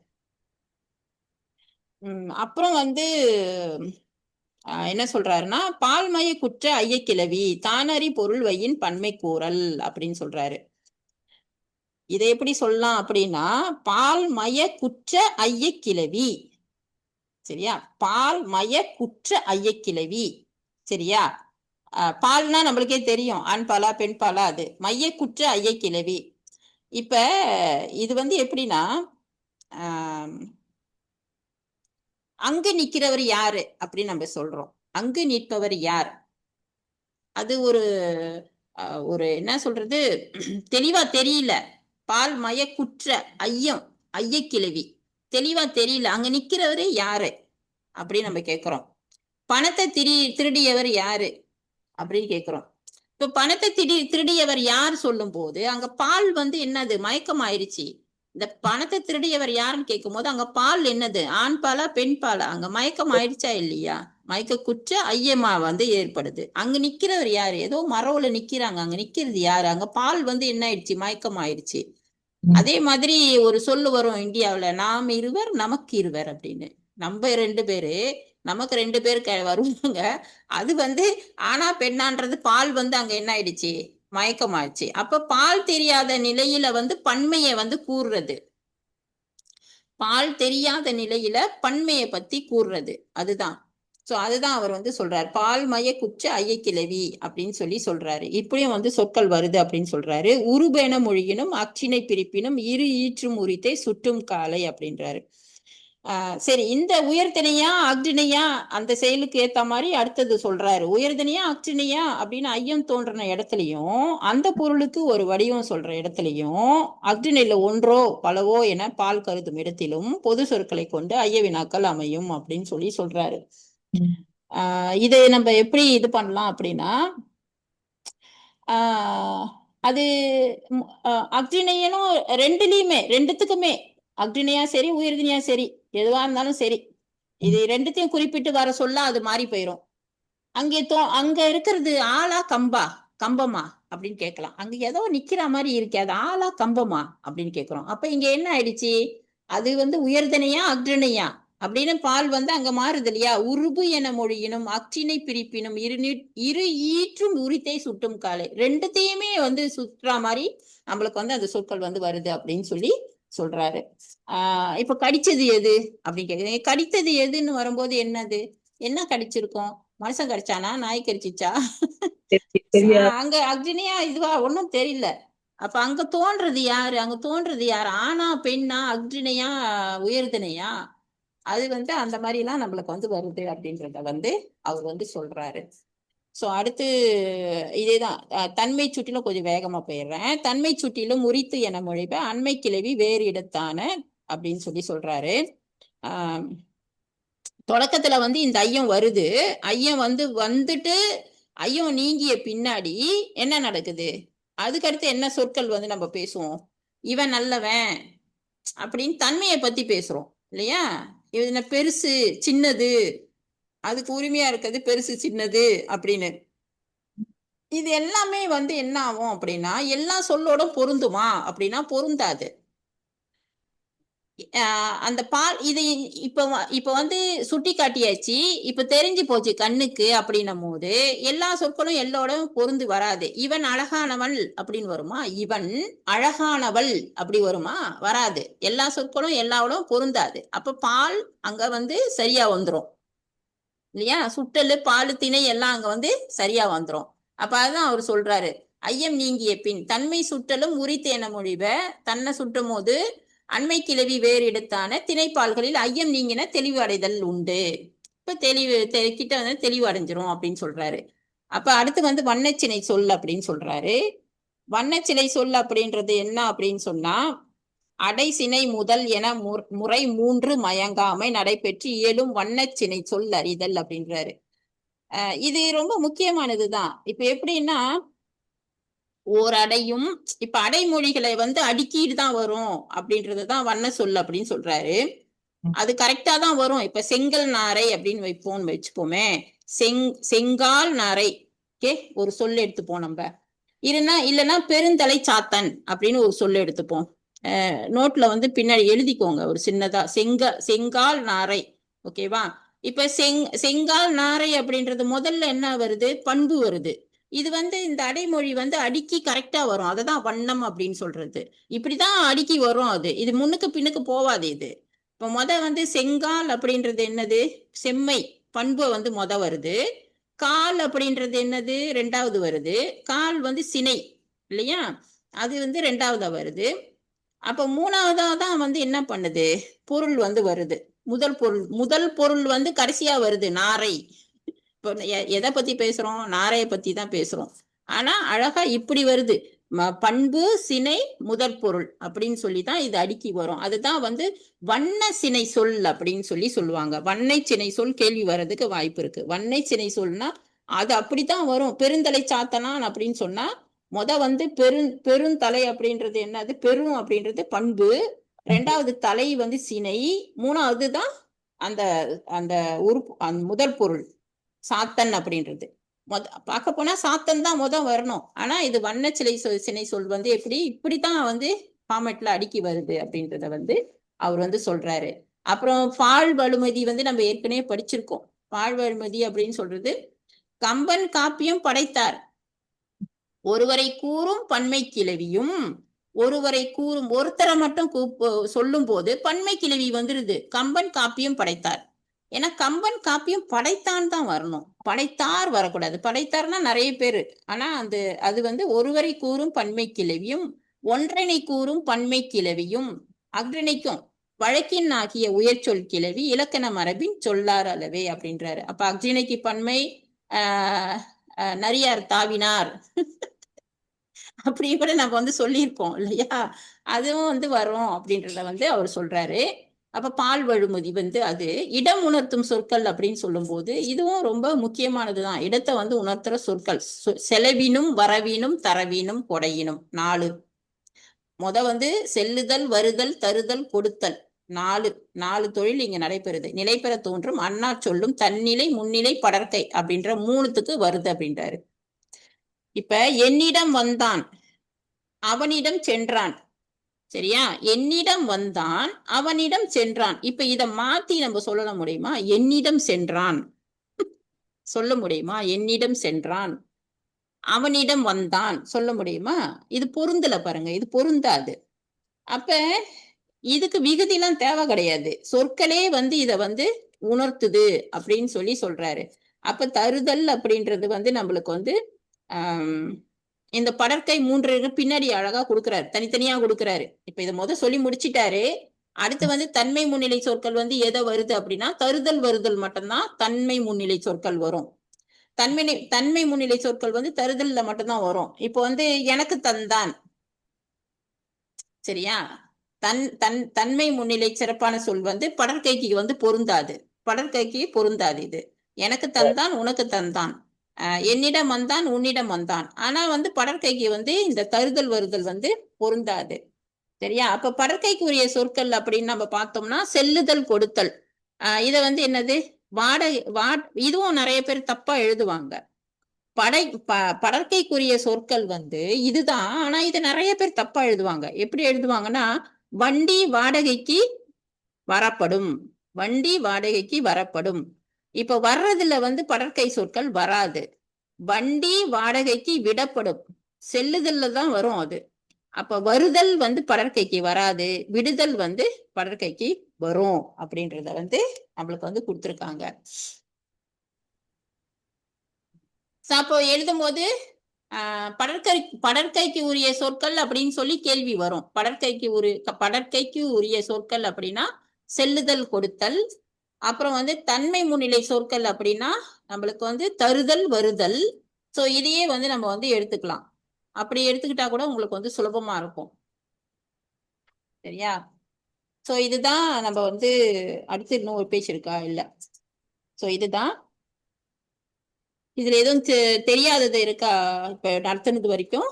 அப்புறம் வந்து என்ன சொல்றாருன்னா, பால்மய குற்ற ஐயக்கிழவி தானறி பொருள் வையின் பன்மை கூறல் அப்படின்னு சொல்றாரு. இதை எப்படி சொல்லலாம் அப்படின்னா, பால்மய குற்ற ஐயக்கிழவி. சரியா? பால்மய குற்ற ஐயக்கிழவி. சரியா? பால்னா நம்மளுக்கே தெரியும், ஆண் பாலா பெண் பாலா. அது மைய குற்ற ஐயக்கிழவி. இப்ப இது வந்து எப்படின்னா, அங்கு நிக்கிறவர் யாரு அப்படின்னு நம்ம சொல்றோம். அங்கு நிற்பவர் யார்? அது ஒரு என்ன சொல்றது, தெளிவா தெரியல. பால் மய குற்ற ஐயம், ஐயக்கிழவி தெளிவா தெரியல. அங்க நிக்கிறவரு யாரு அப்படின்னு நம்ம கேட்கிறோம். பணத்தை திருடியவர் யாரு அப்படின்னு கேட்கிறோம். இப்ப பணத்தை திருடியவர் யார் சொல்லும் போது அங்க பால் வந்து என்னது? மயக்கம் ஆயிடுச்சு. இந்த பணத்தை திருடியவர் யாருன்னு கேட்கும் போது அங்க பால் என்னது? ஆண் பாலா பெண் பாலா? அங்க மயக்கம் ஆயிடுச்சா இல்லையா? மயக்க குற்ற ஐயமா வந்து ஏற்படுது. அங்க நிக்கிறவர் யாரு? ஏதோ மரவுல நிக்கிறாங்க, அங்க நிக்கிறது யாரு? அங்க பால் வந்து என்ன ஆயிடுச்சு? மயக்கம் ஆயிடுச்சு. அதே மாதிரி ஒரு சொல்லு வரும் இந்தியாவுல, நாம் இருவர் நமக்கு இருவர் அப்படின்னு. நம்ம 2 பேரு, நமக்கு 2 பேர் வருவாங்க. அது வந்து ஆனா பெண்ணான்றது பால் வந்து அங்க என்ன ஆயிடுச்சு? மயக்கமாயிடுச்சு. அப்ப பால் தெரியாத நிலையில வந்து பன்மையை வந்து கூறுறது, பால் தெரியாத நிலையில பன்மையை பத்தி கூறுறது, அதுதான். சோ அதுதான் அவர் வந்து சொல்றாரு, பால்மய குற்ற ஐயக்கிழவி அப்படின்னு சொல்றாரு. இப்படியும் வந்து சொற்கள் வருது அப்படின்னு சொல்றாரு. உருபென மொழியினும் அச்சினை பிரிப்பினும் இரு ஈற்றும் உரித்தை சுட்டும் காலை அப்படின்றாரு. சரி, இந்த உயர்திணையா அக்னியா அந்த செயலுக்கு ஏத்த மாதிரி அடுத்தது சொல்றாரு. உயர்திணையா அக்னியா அப்படின்னு ஐயம் தோன்றின இடத்துலயும், அந்த பொருளுக்கு ஒரு வடிவம் சொல்ற இடத்துலயும், அக்னியில ஒன்றோ பலவோ என பால் கருதும் இடத்திலும் பொது சொற்களை கொண்டு ஐய வினாக்கள் அமையும் அப்படின்னு சொல்றாரு. இதை நம்ம எப்படி இது பண்ணலாம் அப்படின்னா, ஆஹ் அது அக்ரிணையனும் ரெண்டுலயுமே, ரெண்டுத்துக்குமே, அக்ரிணையா சரி உயிர்தினியா சரி எதுவா இருந்தாலும் சரி, இது ரெண்டுத்தையும் குறிப்பிட்டு வர சொல்ல அது மாறி போயிரும். அங்க இருக்கிறது ஆளா கம்பா, கம்பமா அப்படின்னு கேட்கலாம். அங்க ஏதோ நிக்கிற மாதிரி இருக்கே, அது ஆளா கம்பமா அப்படின்னு கேட்கிறோம். அப்ப இங்க என்ன ஆயிடுச்சு, அது உயர்தனையா அக்ரணையா அப்படின்னு பால் அங்க மாறுது இல்லையா. உருபு என மொழியினும் அச்சினை பிரிப்பினும் இரு ஈற்றும் உரித்தை சுட்டும் காலை, ரெண்டுத்தையுமே சுற்றா மாதிரி நம்மளுக்கு அந்த சொற்கள் வருது அப்படின்னு சொல்லி சொல்றாரு. இப்ப கடிச்சது எது அப்படின்னு கேக்குறீங்க. கடித்தது எதுன்னு வரும்போது என்னது, என்ன கடிச்சிருக்கோம், மனுஷன் கடிச்சானா, நாய் கடிச்சிச்சா? சரியா அங்க அக்னியா இதுவா ஒன்னும் தெரியல. அப்ப அங்க தோன்றது யாரு, அங்க தோன்றது யாரு, ஆனா பெண்ணா, அக்னியா உயர்தனையா, அது அந்த மாதிரி எல்லாம் நம்மளுக்கு வருது அப்படின்றத அவர் சொல்றாரு. சோ அடுத்து இதேதான், தன்மை சுட்டிலும் கொஞ்சம் வேகமா போயிடுறேன். தன்மை சுட்டிலும் முறித்து என மொழிப அண்மை கிளவி வேறு இடத்தான அப்படின்னு சொல்லி சொல்றாரு. ஆஹ் தொடக்கத்துல இந்த ஐயம் வருது. ஐயம் வந்துட்டு ஐயம் நீங்கிய பின்னாடி என்ன நடக்குது, அதுக்கடுத்து என்ன சொற்கள் நம்ம பேசுவோம், இவன் நல்லவன் அப்படின்னு தன்மையை பத்தி பேசுறோம் இல்லையா. இது பெருசு சின்னது, அதுக்கு உரிமையா இருக்கிறது பெருசு சின்னது அப்படின்னு. இது எல்லாமே என்ன ஆகும் அப்படின்னா, எல்லா சொல்லோட பொருந்துமா அப்படின்னா பொருந்தாது. அந்த பால் இது இப்ப இப்ப சுட்டி காட்டியாச்சு, இப்ப தெரிஞ்சு போச்சு கண்ணுக்கு அப்படின்னும் போது எல்லா சொற்களும் எல்லோட பொருந்து வராது. இவன் அழகானவள் அப்படின்னு வருமா, இவன் அழகானவள் அப்படி வருமா, வராது. எல்லா சொற்களும் எல்லாவோட பொருந்தாது. அப்ப பால் அங்க சரியா வந்துரும் இல்லையா. சுட்டலு பாலு திணை எல்லாம் அங்க சரியா வந்துரும். அப்ப அதான் அவர் சொல்றாரு, ஐயம் நீங்கிய பின் தன்மை சுட்டலும் உரித்தேன மொழிவ, தன்னை சுட்டும் போது அண்மை கிளவி வேறு இடத்தான திணைப்பால்களில் ஐயம் நீங்கின தெளிவு அடைதல் உண்டு. இப்ப தெளிவு கிட்ட தெளிவு அடைஞ்சிரும் அப்படின்னு சொல்றாரு. அப்ப அடுத்து வண்ணச்சினை சொல் அப்படின்னு சொல்றாரு. வண்ணச்சிலை சொல் அப்படின்றது என்ன அப்படின்னு சொன்னா, அடைசினை முதல் என முறை 3 மயங்காமை நடைபெற்று இயலும் வண்ணச்சினை சொல் அறிதல் அப்படின்றாரு. இது ரொம்ப முக்கியமானதுதான். இப்ப எப்படின்னா, ஓர் அடையும், இப்ப அடைமொழிகளை அடுக்கிட்டு தான் வரும் அப்படின்றதுதான் வண்ண சொல் அப்படின்னு சொல்றாரு. அது கரெக்டா தான் வரும். இப்ப செங்கல் நாரை அப்படின்னு வைப்போம்னு வச்சுப்போமே, செங்கால் நாரை, ஓகே, ஒரு சொல் எடுத்துப்போம் நம்ம. இல்லைன்னா பெருந்தலை சாத்தன் அப்படின்னு ஒரு சொல் எடுத்துப்போம். நோட்ல பின்னாடி எழுதிக்கோங்க ஒரு சின்னதா, செங்கால் நாரை, ஓகேவா. இப்ப செங்கால் நாரை அப்படின்றது முதல்ல என்ன வருது, பண்பு வருது. இது இந்த அடைமொழி அடுக்கி கரெக்டா வரும், அததான் வண்ணம் அப்படின்னு சொல்றது. இப்படிதான் அடுக்கி வரும் அது, இது முன்னுக்கு பின்னுக்கு போவாது இது. இப்ப செங்கால் அப்படின்றது என்னது, செம்மை பண்பு வருது. கால் அப்படின்றது என்னது, ரெண்டாவது வருது. கால் சினை இல்லையா, அது ரெண்டாவதா வருது. அப்ப மூணாவதா தான் என்ன பண்ணுது, பொருள் வருது. முதல் பொருள் கடைசியா வருது, நாரை. இப்போ எதை பத்தி பேசுறோம், நாரைய பத்தி தான் பேசுறோம். ஆனா அழகா இப்படி வருது, பண்பு சினை முதற் பொருள் அப்படின்னு சொல்லி தான் இது அடுக்கி வரும். அதுதான் வண்ண சினை சொல் அப்படின்னு சொல்லி சொல்லுவாங்க. வண்ணை சினை சொல் கேள்வி வர்றதுக்கு வாய்ப்பு இருக்கு. வண்ணை சினை சொல்னா அது அப்படித்தான் வரும். பெருந்தலை சாத்தனான் அப்படின்னு சொன்னா பெருந்தலை அப்படின்றது என்னது, பெரும் அப்படின்றது பண்பு, ரெண்டாவது தலை சினை, மூணாவது தான் அந்த அந்த உறுப்பு, அந்த முதல் பொருள் சாத்தன் அப்படின்றது. பார்க்க போனா சாத்தன் தான் வரணும். ஆனா இது வண்ண சினை சொல் இப்படித்தான் ஃபார்மேட்ல அடுக்கி வருது அப்படின்றத அவர் சொல்றாரு. அப்புறம் பால் வழுமதி நம்ம ஏற்கனவே படிச்சிருக்கோம். பால் வழுமதி அப்படின்னு சொல்றது, கம்பன் காப்பியம் படைத்தார், ஒருவரை கூறும் பன்மை கிளவியும், ஒருவரை கூறும் ஒருத்தரை மட்டும் சொல்லும் போது பன்மை கிளவி வந்துருது, கம்பன் காப்பியம் படைத்தார். ஏன்னா கம்பன் காப்பியம் படைத்தான் தான் வரணும், படைத்தார் வரக்கூடாது. படைத்தார்னா நிறைய பேரு, ஆனா அது ஒருவரை கூறும் பன்மை கிளவியும் ஒன்றனை கூறும் பன்மை கிளவியும் அக்ரணைக்கும் வழக்கின் ஆகிய உயர்ச்சொல் கிளவி இலக்கண மரபின் சொல்லார் அளவே அப்படின்றாரு. அப்ப அக்ரிணைக்கு பன்மை நரியார் தாவினார் அப்படி கூட நம்ம சொல்லியிருப்போம் இல்லையா, அதுவும் வரும் அப்படின்றத அவர் சொல்றாரு. அப்ப பால் வழுமதி வந்து அது இடம் உணர்த்தும் சொற்கள் அப்படின்னு சொல்லும்போது இதுவும் ரொம்ப முக்கியமானதுதான். இடத்தை வந்து உணர்த்துற சொற்கள். செலவினும் வரவினும் தரவினும் கொடையினும் 4. வந்து செல்லுதல் வருதல் தருதல் கொடுத்தல். 4 தொழில் இங்க நடைபெறுது. நிலைபெற தோன்றும் அண்ணா சொல்லும் தன்னிலை முன்னிலை படர்க்கை அப்படின்ற 3த்துக்கு வருது அப்படின்றாரு. இப்ப என்னிடம் வந்தான், அவனிடம் சென்றான். சரியா? என்னிடம் வந்தான், அவனிடம் சென்றான். இப்ப இத மாத்தி நம்ம சொல்ல முடியுமா? என்னிடம் சென்றான் சொல்ல முடியுமா? என்னிடம் சென்றான், அவனிடம் வந்தான் சொல்ல முடியுமா? இது பொருந்தல பாருங்க, இது பொருந்தாது. அப்ப இதுக்கு விகுதிலாம் தேவை கிடையாது. சொற்களே வந்து இத வந்து உணர்த்துது அப்படின்னு சொல்லி சொல்றாரு. அப்ப தருதல் அப்படின்றது வந்து நம்மளுக்கு வந்து இந்த படற்கை 3 பின்னாடி அழகா கொடுக்குறாரு, தனித்தனியா கொடுக்குறாரு. இப்ப இதை சொல்லி முடிச்சிட்டாரு. அடுத்து வந்து தன்மை முன்னிலை சொற்கள் வந்து எதை வருது அப்படின்னா தருதல் வருதல் மட்டும்தான் தன்மை முன்னிலை சொற்கள் வரும். தன்மை முன்னிலை சொற்கள் வந்து தருதல்ல மட்டும்தான் வரும். இப்போ வந்து எனக்கு தந்தான். சரியா? தன்மை முன்னிலை சிறப்பான சொல் வந்து படற்கைக்கு வந்து பொருந்தாது. படற்கைக்கு பொருந்தாது இது. எனக்கு தந்தான், உனக்கு தந்தான், என்னிடம் வந்தான், உன்னிடம் வந்தான். ஆனா வந்து படற்கைக்கு வந்து இந்த தருதல் வருதல் வந்து பொருந்தாது. சரியா? அப்ப படற்கைக்குரிய சொற்கள் அப்படின்னு நம்ம பார்த்தோம்னா செல்லுதல் கொடுத்தல். இத வந்து என்னது வாடகை இதுவும் நிறைய பேர் தப்பா எழுதுவாங்க. படற்கைக்குரிய சொற்கள் வந்து இதுதான். ஆனா இது நிறைய பேர் தப்பா எழுதுவாங்க. எப்படி எழுதுவாங்கன்னா வண்டி வாடகைக்கு வரப்படும், வண்டி வாடகைக்கு வரப்படும். இப்ப வர்றதுல வந்து படற்கை சொற்கள் வராது. வண்டி வாடகைக்கு விடப்படும், செல்லுதல்ல தான் வரும் அது. அப்ப வருதல் வந்து படற்கைக்கு வராது, விடுதல் வந்து படற்கைக்கு வரும் அப்படின்றத வந்து நம்மளுக்கு வந்து கொடுத்துருக்காங்க. அப்போ எழுதும் போது படற்கைக்கு உரிய சொற்கள் அப்படின்னு சொல்லி கேள்வி வரும். படற்கைக்கு உரிய சொற்கள் அப்படின்னா செல்லுதல் கொடுத்தல். அப்புறம் வந்து தன்மை முன்னிலை சொற்கள் அப்படின்னா நம்மளுக்கு வந்து தருதல் வருதல். சோ இதையே வந்து நம்ம வந்து எடுத்துக்கலாம். அப்படி எடுத்துக்கிட்டா கூட உங்களுக்கு வந்து சுலபமா இருக்கும். சரியா? சோ இதுதான் நம்ம வந்து அடுத்து இன்னும் ஒரு பேஜ் இருக்கா? இல்ல. சோ இதுதான். இதுல எதுவும் தெரியாதது இருக்கா இப்ப நடத்துனது வரைக்கும்?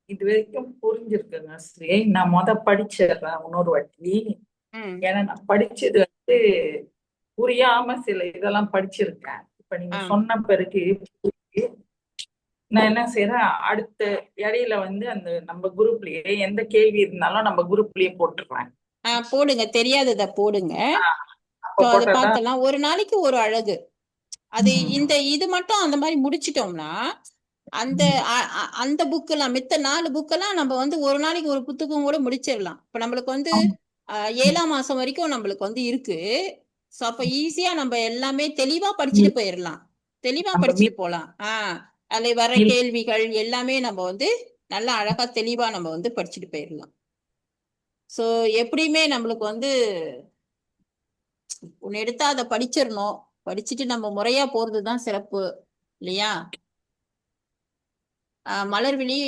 இது வரைக்கும் புரிஞ்சிருக்குங்க ஸ்ரீ. நான் படிச்சிடுறேன் இன்னொரு வாட்டி. ஏன்னா நான் படிச்சது வந்து புரியாம சில இதெல்லாம் படிச்சிருக்கேன். இப்ப நீங்க சொன்ன பிறகு நான் என்ன செய்யறேன், அடுத்த இடையில வந்து அந்த நம்ம குரூப்லயே எந்த கேள்வி இருந்தாலும் நம்ம குரூப்லயே போட்டுருவேன். போடுங்க, தெரியாதத போடுங்க. அதை பார்த்தலாம். ஒரு நாளைக்கு ஒரு அழகு. அது இது மட்டும் அந்த மாதிரி முடிச்சிட்டோம்னா அந்த அந்த புக்கெல்லாம் மித்த 4 புக்கெல்லாம் நம்ம வந்து ஒரு நாளைக்கு ஒரு புத்தகம் கூட முடிச்சிடலாம். இப்ப நம்மளுக்கு வந்து 7ஆம் மாசம் வரைக்கும் நம்மளுக்கு வந்து இருக்கு. சோ அப்ப ஈஸியா நம்ம எல்லாமே தெளிவா படிச்சுட்டு போயிடலாம். தெளிவா படிச்சுட்டு போலாம். அதுல வர கேள்விகள் எல்லாமே நம்ம வந்து நல்லா அழகா தெளிவா நம்ம வந்து படிச்சுட்டு போயிடலாம். சோ எப்படியுமே நம்மளுக்கு வந்து ஒன்னு எடுத்தா அதை படிச்சிடணும். படிச்சுட்டு நம்ம முறையா போறதுதான் சிறப்பு இல்லையா? மலர்விழி